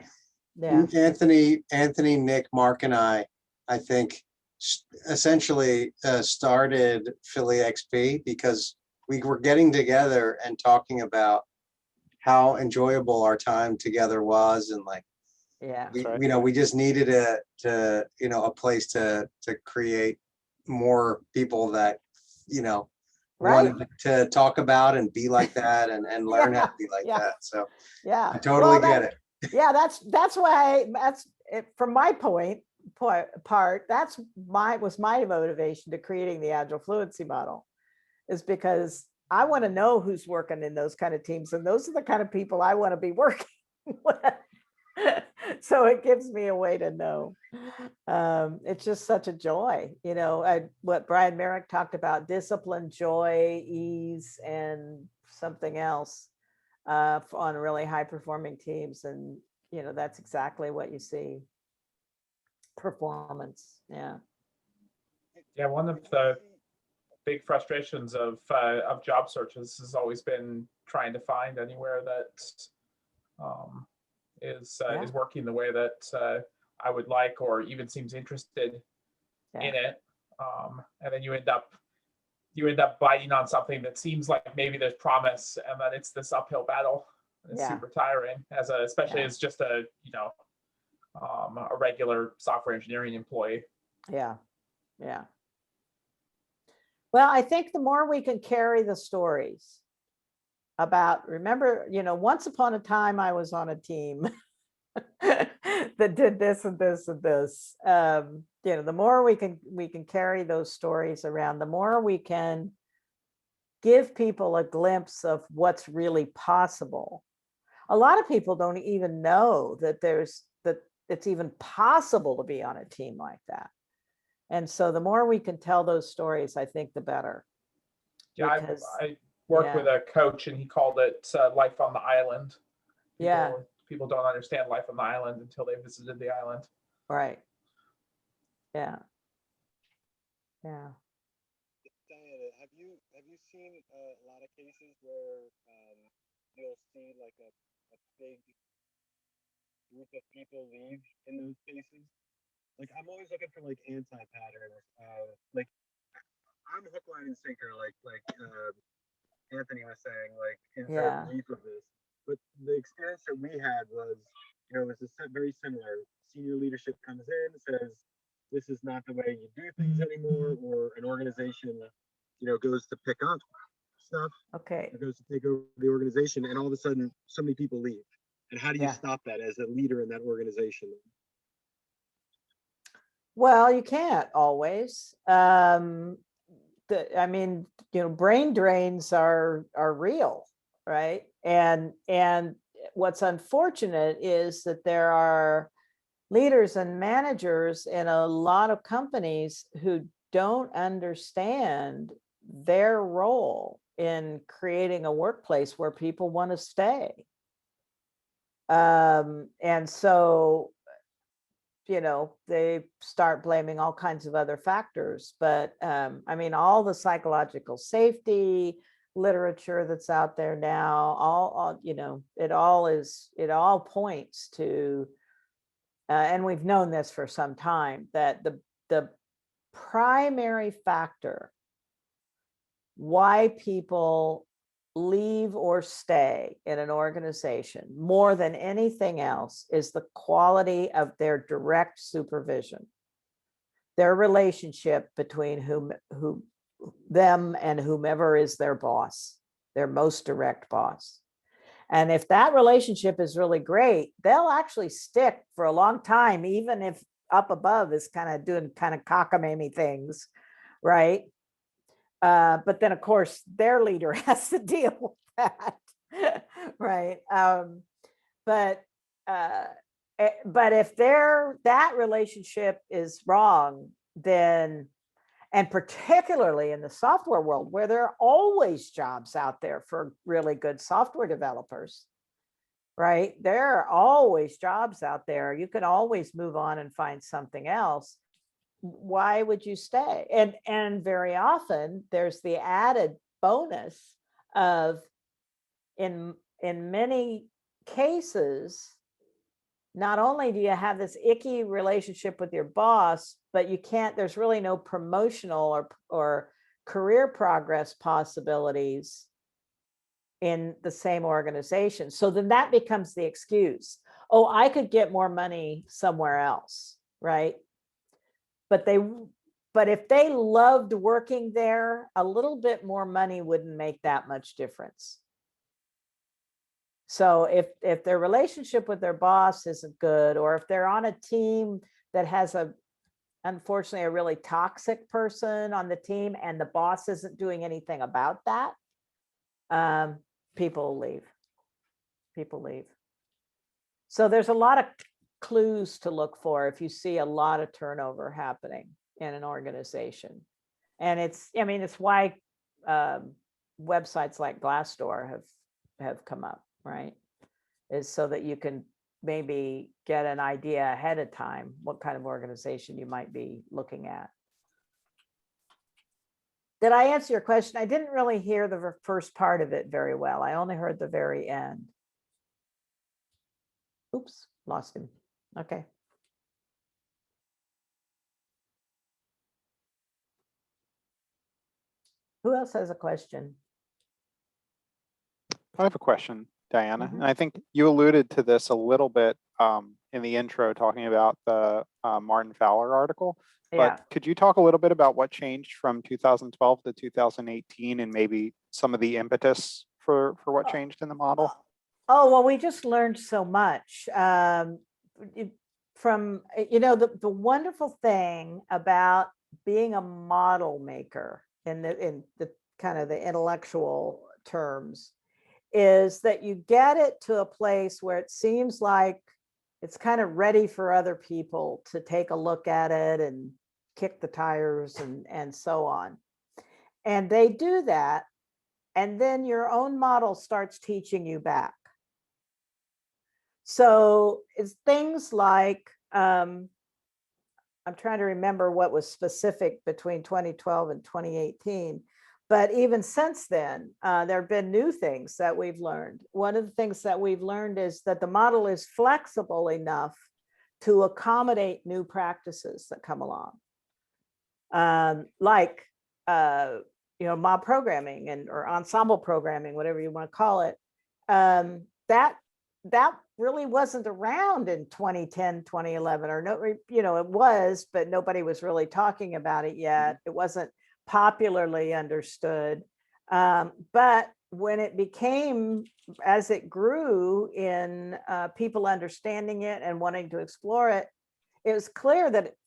Anthony, Nick, Mark, and I think essentially started PhillyXP because we were getting together and talking about how enjoyable our time together was, and like, you know, we just needed a place to create more people that, you know, wanted to talk about and be like that and learn how to be like that. So I totally get it. Yeah, that's why that's it, from my part, was my motivation to creating the Agile Fluency model, is because I want to know who's working in those kind of teams, and those are the kind of people I want to be working with. So it gives me a way to know. It's just such a joy, you know, what Brian Merrick talked about: discipline, joy, ease, and something else on really high performing teams. And, you know, that's exactly what you see. Performance. Yeah. One of the big frustrations of job searches has always been trying to find anywhere that is working the way that I would like, or even seems interested in it. And then you end up biting on something that seems like maybe there's promise, and then it's this uphill battle. It's super tiring, especially as just a regular software engineering employee. Yeah. Well, I think the more we can carry the stories about, remember, you know, once upon a time I was on a team that did this and this and this. You know, the more we can carry those stories around, the more we can give people a glimpse of what's really possible. A lot of people don't even know that it's even possible to be on a team like that. And so the more we can tell those stories, I think the better. Yeah, I worked with a coach, and he called it life on the island. People don't understand life on the island until they visited the island. Right. Yeah. have you seen a lot of cases where you'll see like a big group of people leave in those cases? Like I'm always looking for like anti-patterns. Like I'm hook, line, and sinker. Anthony was saying, like, is there a Yeah. belief of this? But the experience that we had was, it was very similar. Senior leadership comes in, says, this is not the way you do things anymore, or an organization, goes to pick up stuff, Okay. or goes to take over the organization, and all of a sudden, so many people leave. And how do you stop that as a leader in that organization? Well, you can't always. I mean, brain drains are real, right? And what's unfortunate is that there are leaders and managers in a lot of companies who don't understand their role in creating a workplace where people want to stay. And so they start blaming all kinds of other factors. But I mean, all the psychological safety literature that's out there now, it all points to, and we've known this for some time, that the primary factor why people leave or stay in an organization more than anything else is the quality of their direct supervision, their relationship between them and whomever is their boss, their most direct boss. And if that relationship is really great, they'll actually stick for a long time, even if up above is kind of doing kind of cockamamie things, right? But then, of course, their leader has to deal with that, right? But if that relationship is wrong, then, and particularly in the software world, where there are always jobs out there for really good software developers, right? There are always jobs out there. You can always move on and find something else. Why would you stay? And very often there's the added bonus of, in many cases, not only do you have this icky relationship with your boss, but there's really no promotional or career progress possibilities in the same organization. So then that becomes the excuse. Oh, I could get more money somewhere else, right? But if they loved working there, a little bit more money wouldn't make that much difference. So if their relationship with their boss isn't good, or if they're on a team that has unfortunately a really toxic person on the team and the boss isn't doing anything about that, people leave. So there's a lot of clues to look for if you see a lot of turnover happening in an organization. And it's why websites like Glassdoor have come up, right? Is so that you can maybe get an idea ahead of time what kind of organization you might be looking at. Did I answer your question? I didn't really hear the first part of it very well. I only heard the very end. Oops, lost him. Okay. Who else has a question? I have a question, Diana, and I think you alluded to this a little bit in the intro, talking about the Martin Fowler article. But could you talk a little bit about what changed from 2012 to 2018 and maybe some of the impetus for what changed in the model? Oh, well, we just learned so much from, the wonderful thing about being a model maker in the kind of the intellectual terms is that you get it to a place where it seems like it's kind of ready for other people to take a look at it and kick the tires and so on. And they do that. And then your own model starts teaching you back. So it's things like, I'm trying to remember what was specific between 2012 and 2018, But even since then, there have been new things that we've learned. One of the things that we've learned is that the model is flexible enough to accommodate new practices that come along. Like, mob programming or ensemble programming, whatever you want to call it. That really wasn't around in 2010, 2011, or no, it was, but nobody was really talking about it yet. It wasn't popularly understood. But when it became, as it grew in people understanding it and wanting to explore it, it was clear that it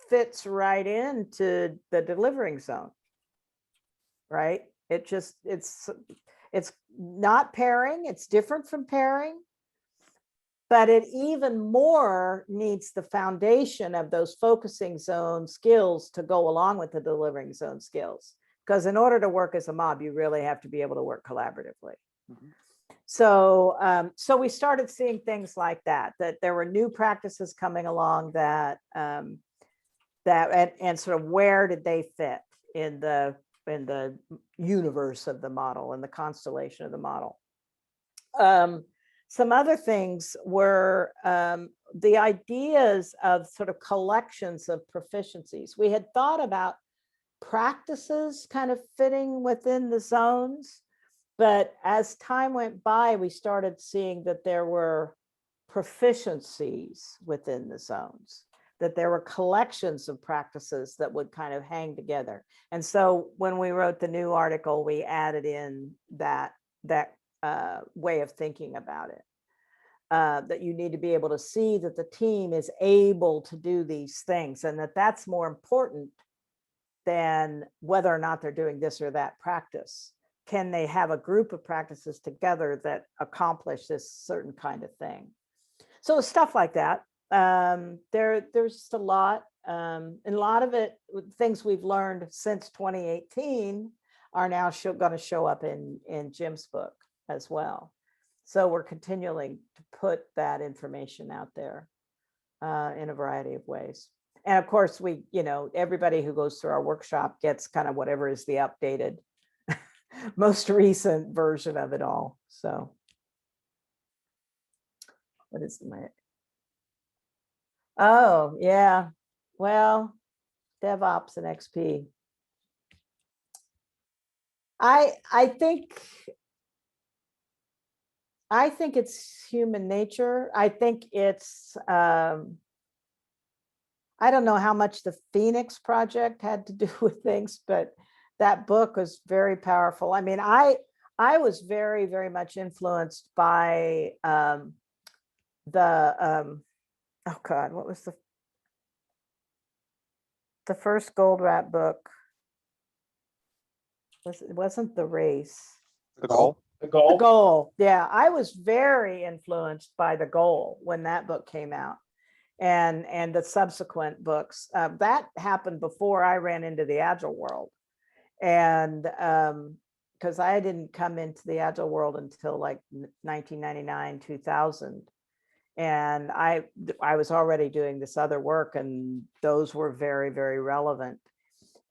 fits right into the delivering zone, right? It's not pairing, it's different from pairing, but it even more needs the foundation of those focusing zone skills to go along with the delivering zone skills. Because in order to work as a mob, you really have to be able to work collaboratively. Mm-hmm. So we started seeing things like that there were new practices coming along that and sort of where did they fit in the universe of the model and the constellation of the model. Some other things were the ideas of sort of collections of proficiencies. We had thought about practices kind of fitting within the zones, but as time went by, we started seeing that there were proficiencies within the zones, that there were collections of practices that would kind of hang together. And so when we wrote the new article, we added in that way of thinking about it, that you need to be able to see that the team is able to do these things, and that's more important than whether or not they're doing this or that practice. Can they have a group of practices together that accomplish this certain kind of thing? So stuff like that. There's just a lot, and a lot of it, things we've learned since 2018 are now going to show up in Jim's book as well. So we're continuing to put that information out there in a variety of ways. And of course, everybody who goes through our workshop gets kind of whatever is the updated, most recent version of it all. So what is my, oh yeah, well, DevOps and XP. I think it's human nature. I think it's, I don't know how much the Phoenix Project had to do with things, but that book was very powerful. I mean, I was very, very much influenced by oh God, what was the first Goldratt book? It wasn't The Race. The Goal? The Goal? The Goal, yeah. I was very influenced by The Goal when that book came out. And the subsequent books that happened before I ran into the Agile world, and because I didn't come into the Agile world until like 1999, 2000, and I was already doing this other work, and those were very, very relevant,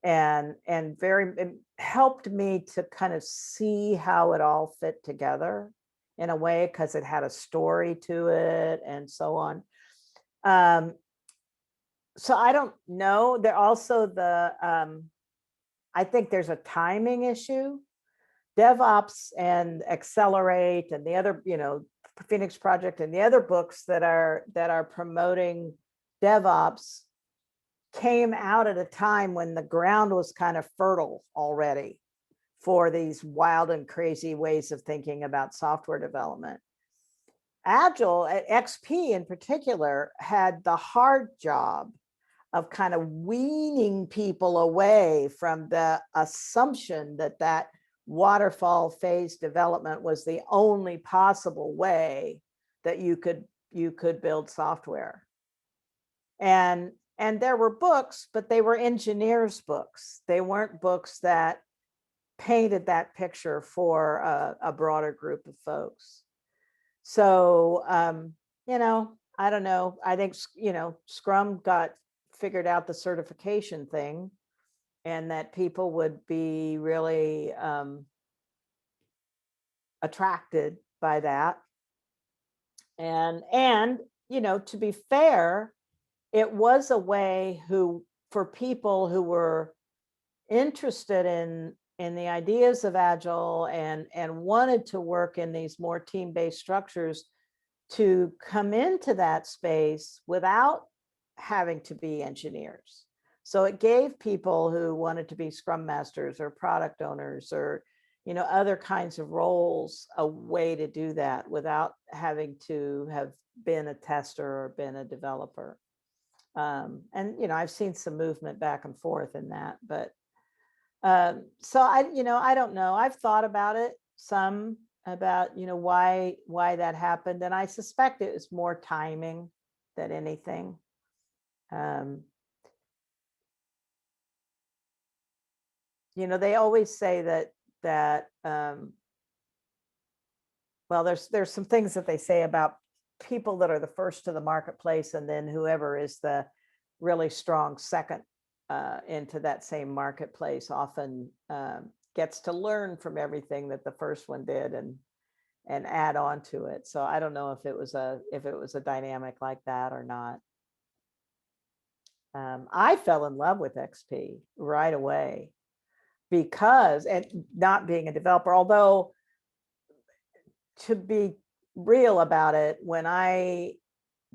and it helped me to kind of see how it all fit together in a way, because it had a story to it and so on. So I don't know. There also I think there's a timing issue. DevOps and Accelerate and the other, Phoenix Project and the other books that are promoting DevOps came out at a time when the ground was kind of fertile already for these wild and crazy ways of thinking about software development. Agile, XP in particular, had the hard job of kind of weaning people away from the assumption that waterfall phase development was the only possible way that you could build software. And there were books, but they were engineers' books. They weren't books that painted that picture for a broader group of folks. So, I don't know. I think, Scrum got figured out the certification thing. and that people would be really attracted by that. And you know, to be fair, it was a way for people who were interested in the ideas of Agile and wanted to work in these more team-based structures to come into that space without having to be engineers. So it gave people who wanted to be scrum masters or product owners or, you know, other kinds of roles a way to do that without having to have been a tester or been a developer. And, you know, I've seen some movement back and forth in that, but so I don't know. I've thought about it some about, you know, why that happened. And I suspect it was more timing than anything. You know, they always say that well, there's some things that they say about people that are the first to the marketplace, and then whoever is the really strong second into that same marketplace often gets to learn from everything that the first one did and add on to it. So I don't know if it was a dynamic like that or not. I fell in love with XP right away because, and not being a developer, although to be real about it, when I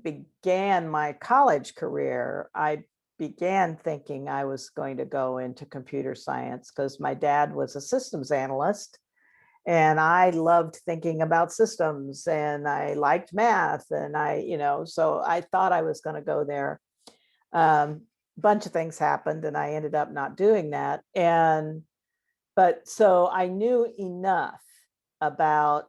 began my college career, I began thinking I was going to go into computer science because my dad was a systems analyst and I loved thinking about systems and I liked math and so I thought I was going to go there. Bunch of things happened and I ended up not doing that. But so I knew enough about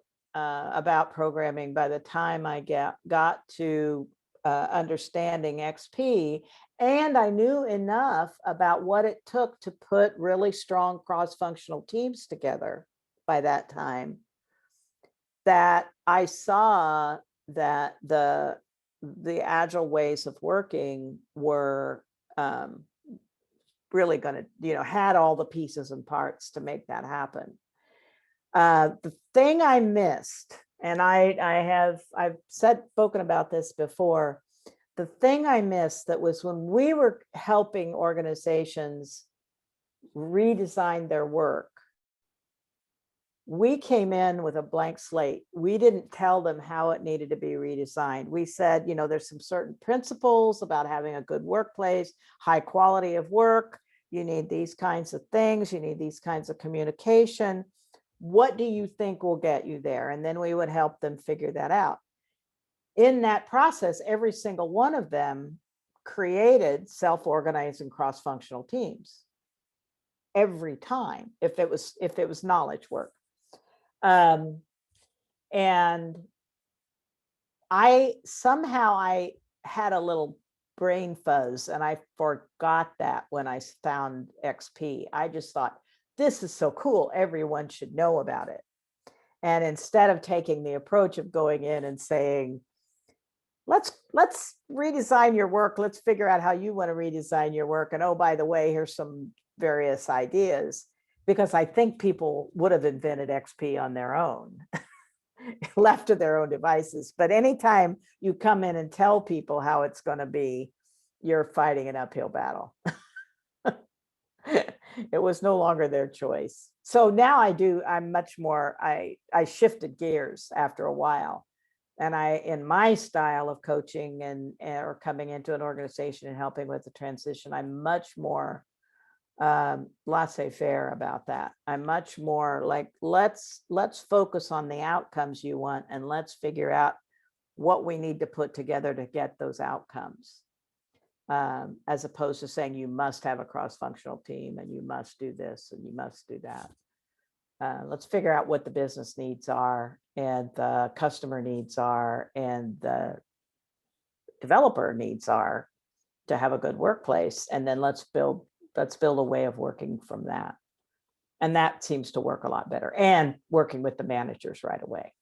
programming by the time I got to understanding XP, and I knew enough about what it took to put really strong cross-functional teams together by that time, that I saw that the Agile ways of working were really going to, had all the pieces and parts to make that happen. The thing I missed, and I've spoken about this before, the thing I missed that was when we were helping organizations redesign their work, we came in with a blank slate. We didn't tell them how it needed to be redesigned. We said, there's some certain principles about having a good workplace, high quality of work. You need these kinds of things. You need these kinds of communication. What do you think will get you there? And then we would help them figure that out. In that process, every single one of them created self-organizing cross-functional teams every time, if it was knowledge work. And I had a little brain fuzz and I forgot that when I found XP. I just thought, this is so cool, everyone should know about it. And instead of taking the approach of going in and saying, let's redesign your work, let's figure out how you want to redesign your work, and oh, by the way, here's some various ideas, because I think people would have invented XP on their own, left to their own devices. But anytime you come in and tell people how it's going to be, you're fighting an uphill battle. It was no longer their choice. So now I'm much more, I shifted gears after a while. And in my style of coaching or coming into an organization and helping with the transition, I'm much more laissez-faire about that. I'm much more like, let's focus on the outcomes you want, and let's figure out what we need to put together to get those outcomes. As opposed to saying you must have a cross-functional team and you must do this and you must do that. Let's figure out what the business needs are and the customer needs are and the developer needs are to have a good workplace. And then let's build a way of working from that. And that seems to work a lot better. And working with the managers right away.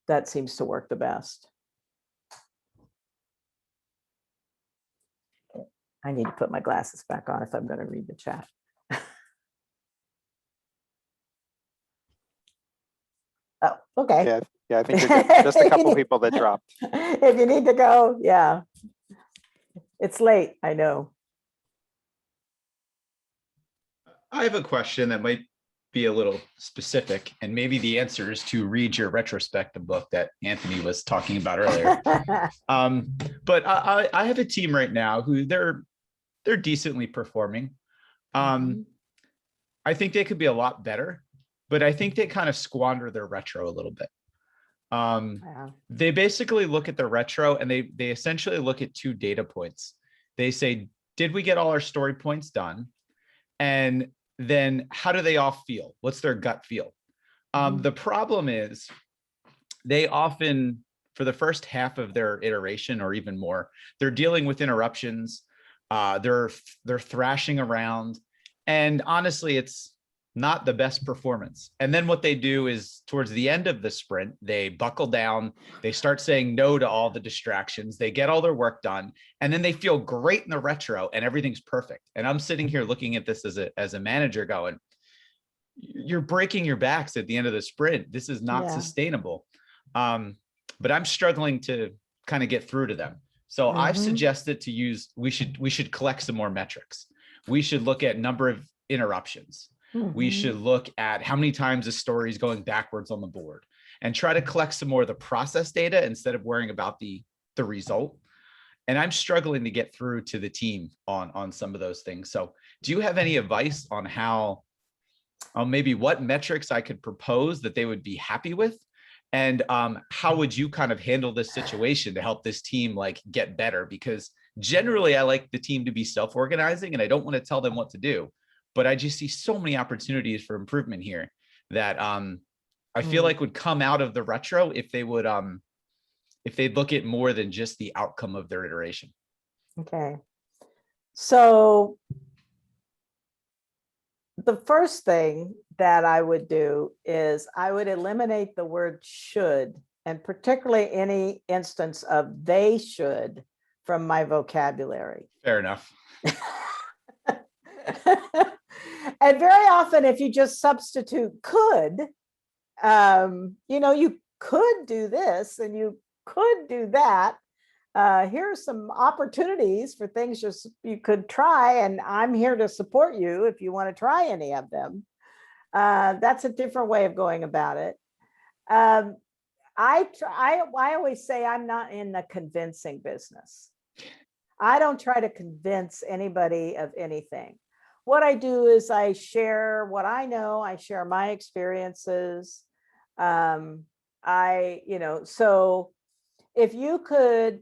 That seems to work the best. I need to put my glasses back on if I'm going to read the chat. Oh, okay. Yeah, I think you're good. Just a couple people that dropped. If you need to go, yeah. It's late, I know. I have a question that might be a little specific, and maybe the answer is to read your retrospective book that Anthony was talking about earlier. But I have a team right now who they're decently performing. I think they could be a lot better, but I think they kind of squander their retro a little bit. They basically look at the retro and they essentially look at 2 data points. They say, did we get all our story points done? And then how do they all feel? What's their gut feel? The problem is they often, for the first half of their iteration or even more, they're dealing with interruptions. They're thrashing around, and honestly, it's not the best performance. And then what they do is towards the end of the sprint, they buckle down, they start saying no to all the distractions, they get all their work done, and then they feel great in the retro and everything's perfect. And I'm sitting here looking at this as a manager going, you're breaking your backs at the end of the sprint. This is not sustainable. But I'm struggling to kind of get through to them. So I've suggested to use, we should collect some more metrics. We should look at number of interruptions. We should look at how many times a story is going backwards on the board and try to collect some more of the process data instead of worrying about the result. And I'm struggling to get through to the team on some of those things. So do you have any advice on how, maybe what metrics I could propose that they would be happy with? And how would you kind of handle this situation to help this team like get better? Because generally I like the team to be self-organizing and I don't want to tell them what to do. But I just see so many opportunities for improvement here that I feel like would come out of the retro if they would if they look at more than just the outcome of their iteration. Okay. So the first thing that I would do is I would eliminate the word should, and particularly any instance of they should from my vocabulary. Fair enough. And very often, if you just substitute could, you could do this and you could do that. Here are some opportunities for things you could try, and I'm here to support you if you want to try any of them. That's a different way of going about it. I always say I'm not in the convincing business. I don't try to convince anybody of anything. What I do is I share what I know, I share my experiences. So if you could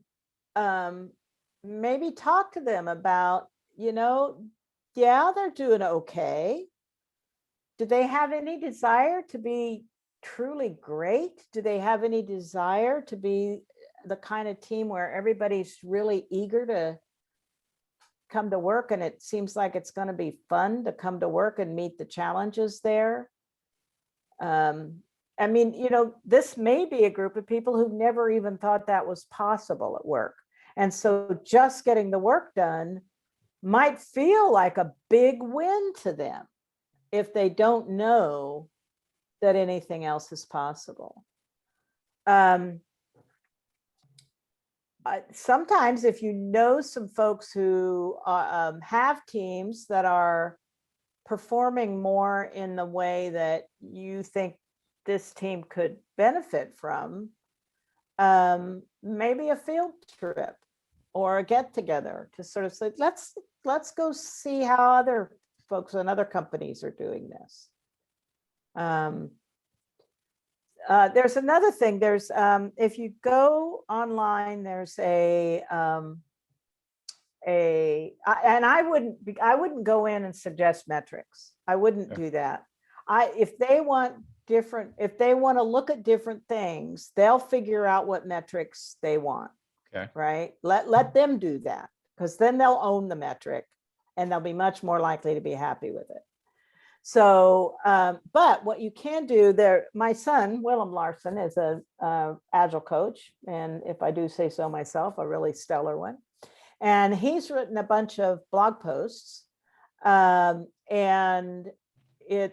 maybe talk to them about, yeah, they're doing okay. Do they have any desire to be truly great? Do they have any desire to be the kind of team where everybody's really eager to come to work and it seems like it's going to be fun to come to work and meet the challenges there? This may be a group of people who never even thought that was possible at work. And so just getting the work done might feel like a big win to them if they don't know that anything else is possible. Sometimes if you know some folks who have teams that are performing more in the way that you think this team could benefit from, maybe a field trip or a get together to sort of say, let's go see how other folks in other companies are doing this. There's another thing. There's if you go online, there's and I wouldn't go in and suggest metrics. I wouldn't do that. If they want to look at different things, they'll figure out what metrics they want. Okay. Right. Let them do that, because then they'll own the metric and they'll be much more likely to be happy with it. So, but what you can do there, my son, Willem Larsen, is a Agile coach. And if I do say so myself, a really stellar one. And he's written a bunch of blog posts. And if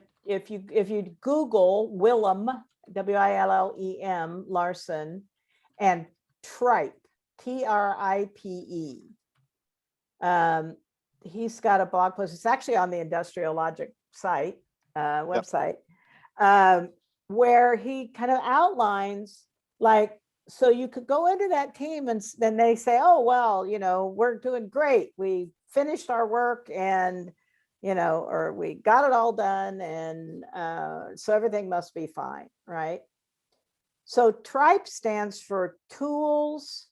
you Google Willem, Willem Larsen, and tripe, TRIPE, he's got a blog post. It's actually on the Industrial Logic site, website, where he kind of outlines, like, so you could go into that team and then they say, oh, well, we're doing great. We finished our work and, or we got it all done. And so everything must be fine, right? So TRIPE stands for tools.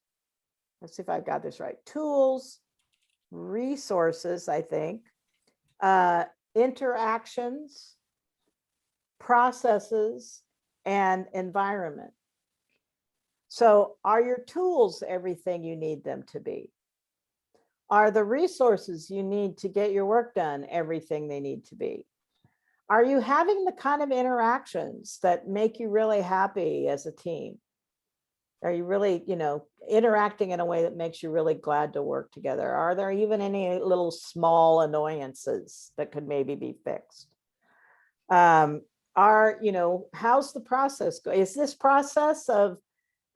Let's see if I've got this right. Tools, resources, I think, interactions, processes, and environment. So are your tools everything you need them to be? Are the resources you need to get your work done everything they need to be? Are you having the kind of interactions that make you really happy as a team? Are you really, interacting in a way that makes you really glad to work together? Are there even any little small annoyances that could maybe be fixed? How's the process go? Is this process of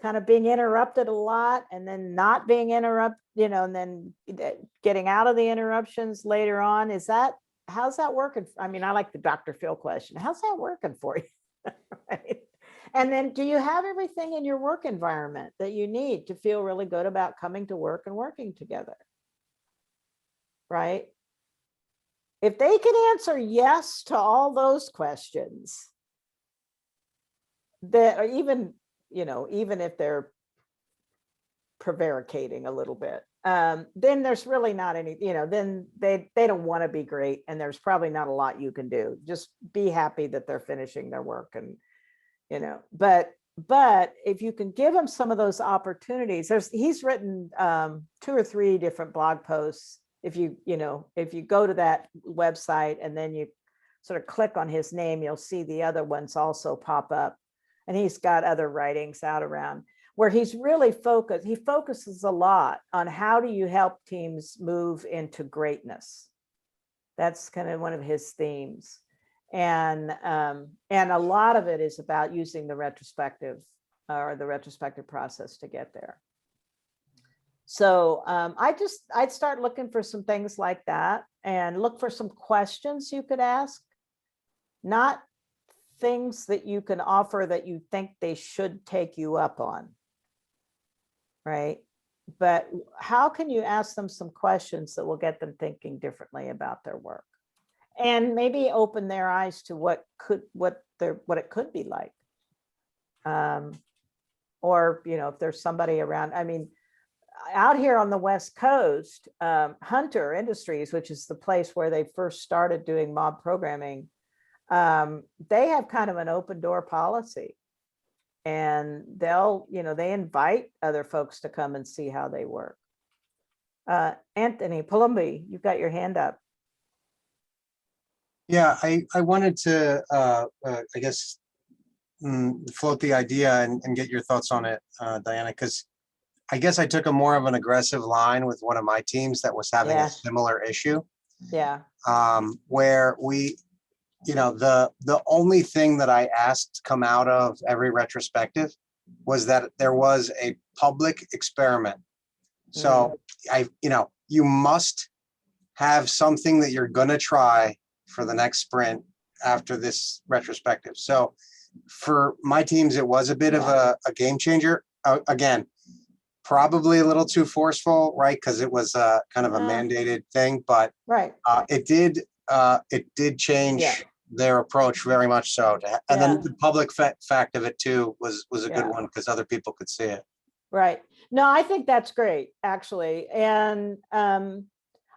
kind of being interrupted a lot and then not being interrupted, and then getting out of the interruptions later on? How's that working? I mean, I like the Dr. Phil question. How's that working for you? Right? And then do you have everything in your work environment that you need to feel really good about coming to work and working together? Right? If they can answer yes to all those questions, that, or even if they're prevaricating a little bit, then there's really not any, then they don't want to be great, and there's probably not a lot you can do. Just be happy that they're finishing their work, and but if you can give them some of those opportunities, he's written 2 or 3 different blog posts. If you go to that website and then you sort of click on his name, you'll see the other ones also pop up. And he's got other writings out around where he's really focused. He focuses a lot on how do you help teams move into greatness. That's kind of one of his themes. And a lot of it is about using the retrospective or the retrospective process to get there. So I'd start looking for some things like that and look for some questions you could ask, not things that you can offer that you think they should take you up on, right? But how can you ask them some questions that will get them thinking differently about their work and maybe open their eyes to what it could be like? Or, if there's somebody around, I mean, out here on the West Coast, Hunter Industries, which is the place where they first started doing mob programming, they have kind of an open door policy, and they invite other folks to come and see how they work. Anthony Palumbi, you've got your hand up. Yeah, I wanted to, I guess, float the idea and get your thoughts on it, Diana, because I guess I took a more of an aggressive line with one of my teams that was having a similar issue. Yeah. Where we, the only thing that I asked come out of every retrospective was that there was a public experiment. So you must have something that you're gonna try for the next sprint after this retrospective. So for my teams, it was a bit of a game changer. Again, probably a little too forceful, right? Because it was kind of a mandated thing, but it did change their approach very much so. And then the public fact of it too was a good one because other people could see it. Right. No, I think that's great, actually. And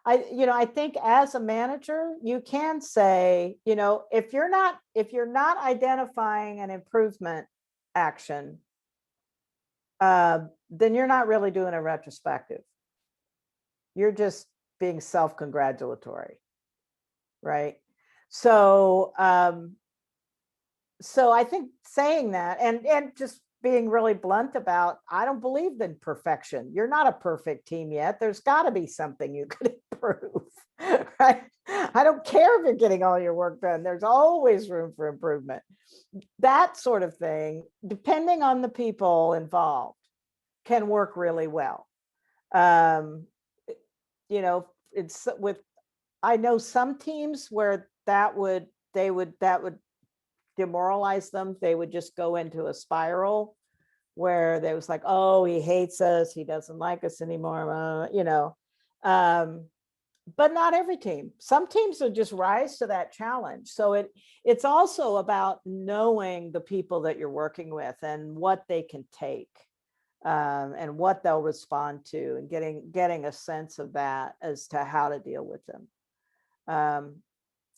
I think as a manager, you can say, if you're not identifying an improvement action, then you're not really doing a retrospective. You're just being self-congratulatory, right? So, so I think saying that and just being really blunt about, I don't believe in perfection. You're not a perfect team yet. There's got to be something you could improve, right? I don't care if you're getting all your work done. There's always room for improvement. That sort of thing, depending on the people involved, can work really well. You know, it's with, I know some teams where that would demoralize them. They would just go into a spiral where they was like, oh, he hates us, he doesn't like us anymore, you know. But not every team. Some teams will just rise to that challenge. So it's also about knowing the people that you're working with and what they can take, and what they'll respond to, and getting a sense of that as to how to deal with them.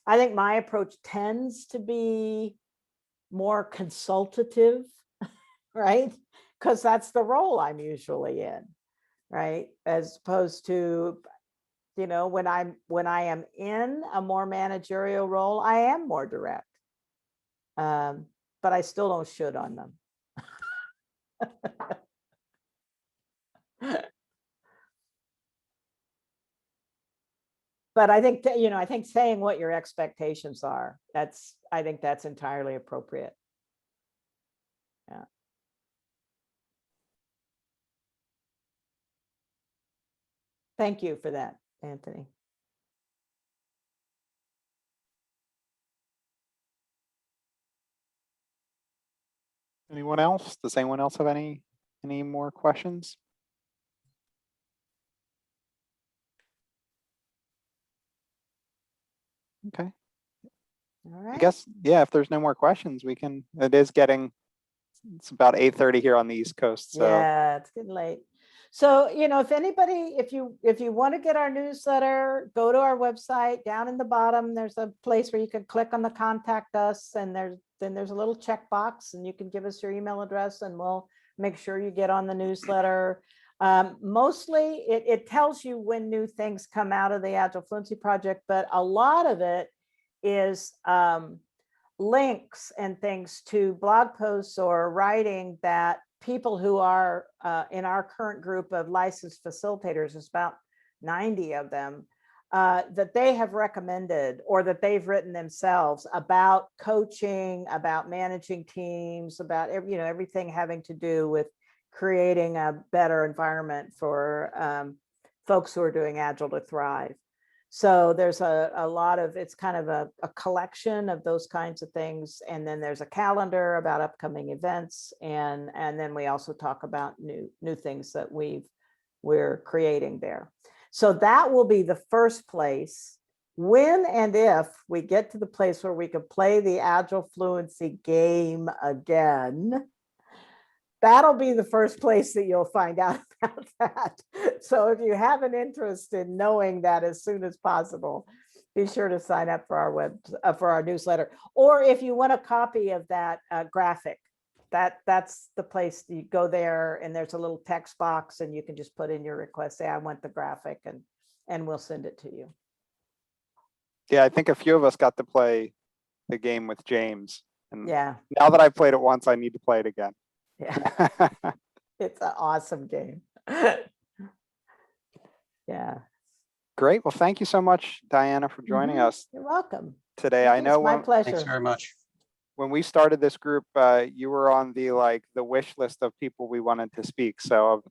I think my approach tends to be more consultative, right? Because that's the role I'm usually in, right? As opposed to, you know, when I am in a more managerial role, I am more direct. But I still don't shoot on them. But I think, you know, I think saying what your expectations are, I think that's entirely appropriate. Yeah. Thank you for that, Anthony. Anyone else? Does anyone else have any more questions? Okay. All right. I guess, yeah, if there's no more questions, we can, it's about 8:30 here on the East Coast. So yeah, it's getting late. So, you know, if anybody, if you want to get our newsletter, go to our website. Down in the bottom, there's a place where you can click on the contact us, and there's a little checkbox, and you can give us your email address, and we'll make sure you get on the newsletter. Mostly it tells you when new things come out of the Agile Fluency Project, but a lot of it is links and things to blog posts or writing that people who are in our current group of licensed facilitators, there's about 90 of them, that they have recommended or that they've written themselves about coaching, about managing teams, about everything having to do with creating a better environment for folks who are doing Agile to thrive. So there's a lot of, it's kind of a collection of those kinds of things. And then there's a calendar about upcoming events. And then we also talk about new things that we're creating there. So that will be the first place. When and if we get to the place where we can play the Agile Fluency game again, that'll be the first place that you'll find out about that. So if you have an interest in knowing that as soon as possible, be sure to sign up for our newsletter. Or if you want a copy of that graphic, that's the place. You go there and there's a little text box and you can just put in your request, say I want the graphic, and we'll send it to you. yeah, I think a few of us got to play the game with James. And yeah, now that I've played it once, I need to play it again. Yeah, it's an awesome game. Yeah. Great. Well, thank you so much, Diana, for joining us. You're welcome. Today. I know my pleasure. Thanks very much. When we started this group, you were on the wish list of people we wanted to speak. So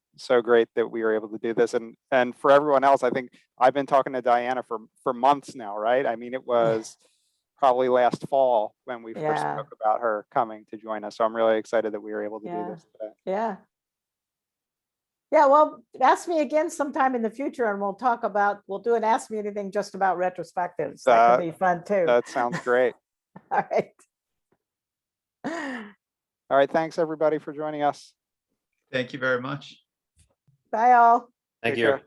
great that we were able to do this. And for everyone else, I think I've been talking to Diana for months now, right? I mean, it was probably last fall when we first spoke about her coming to join us. So I'm really excited that we were able to do this today. Yeah. Yeah, well, ask me again sometime in the future and we'll do an Ask Me Anything just about retrospectives. That could be fun too. That sounds great. All right. All right. Thanks everybody for joining us. Thank you very much. Bye all. Thank Take you. care.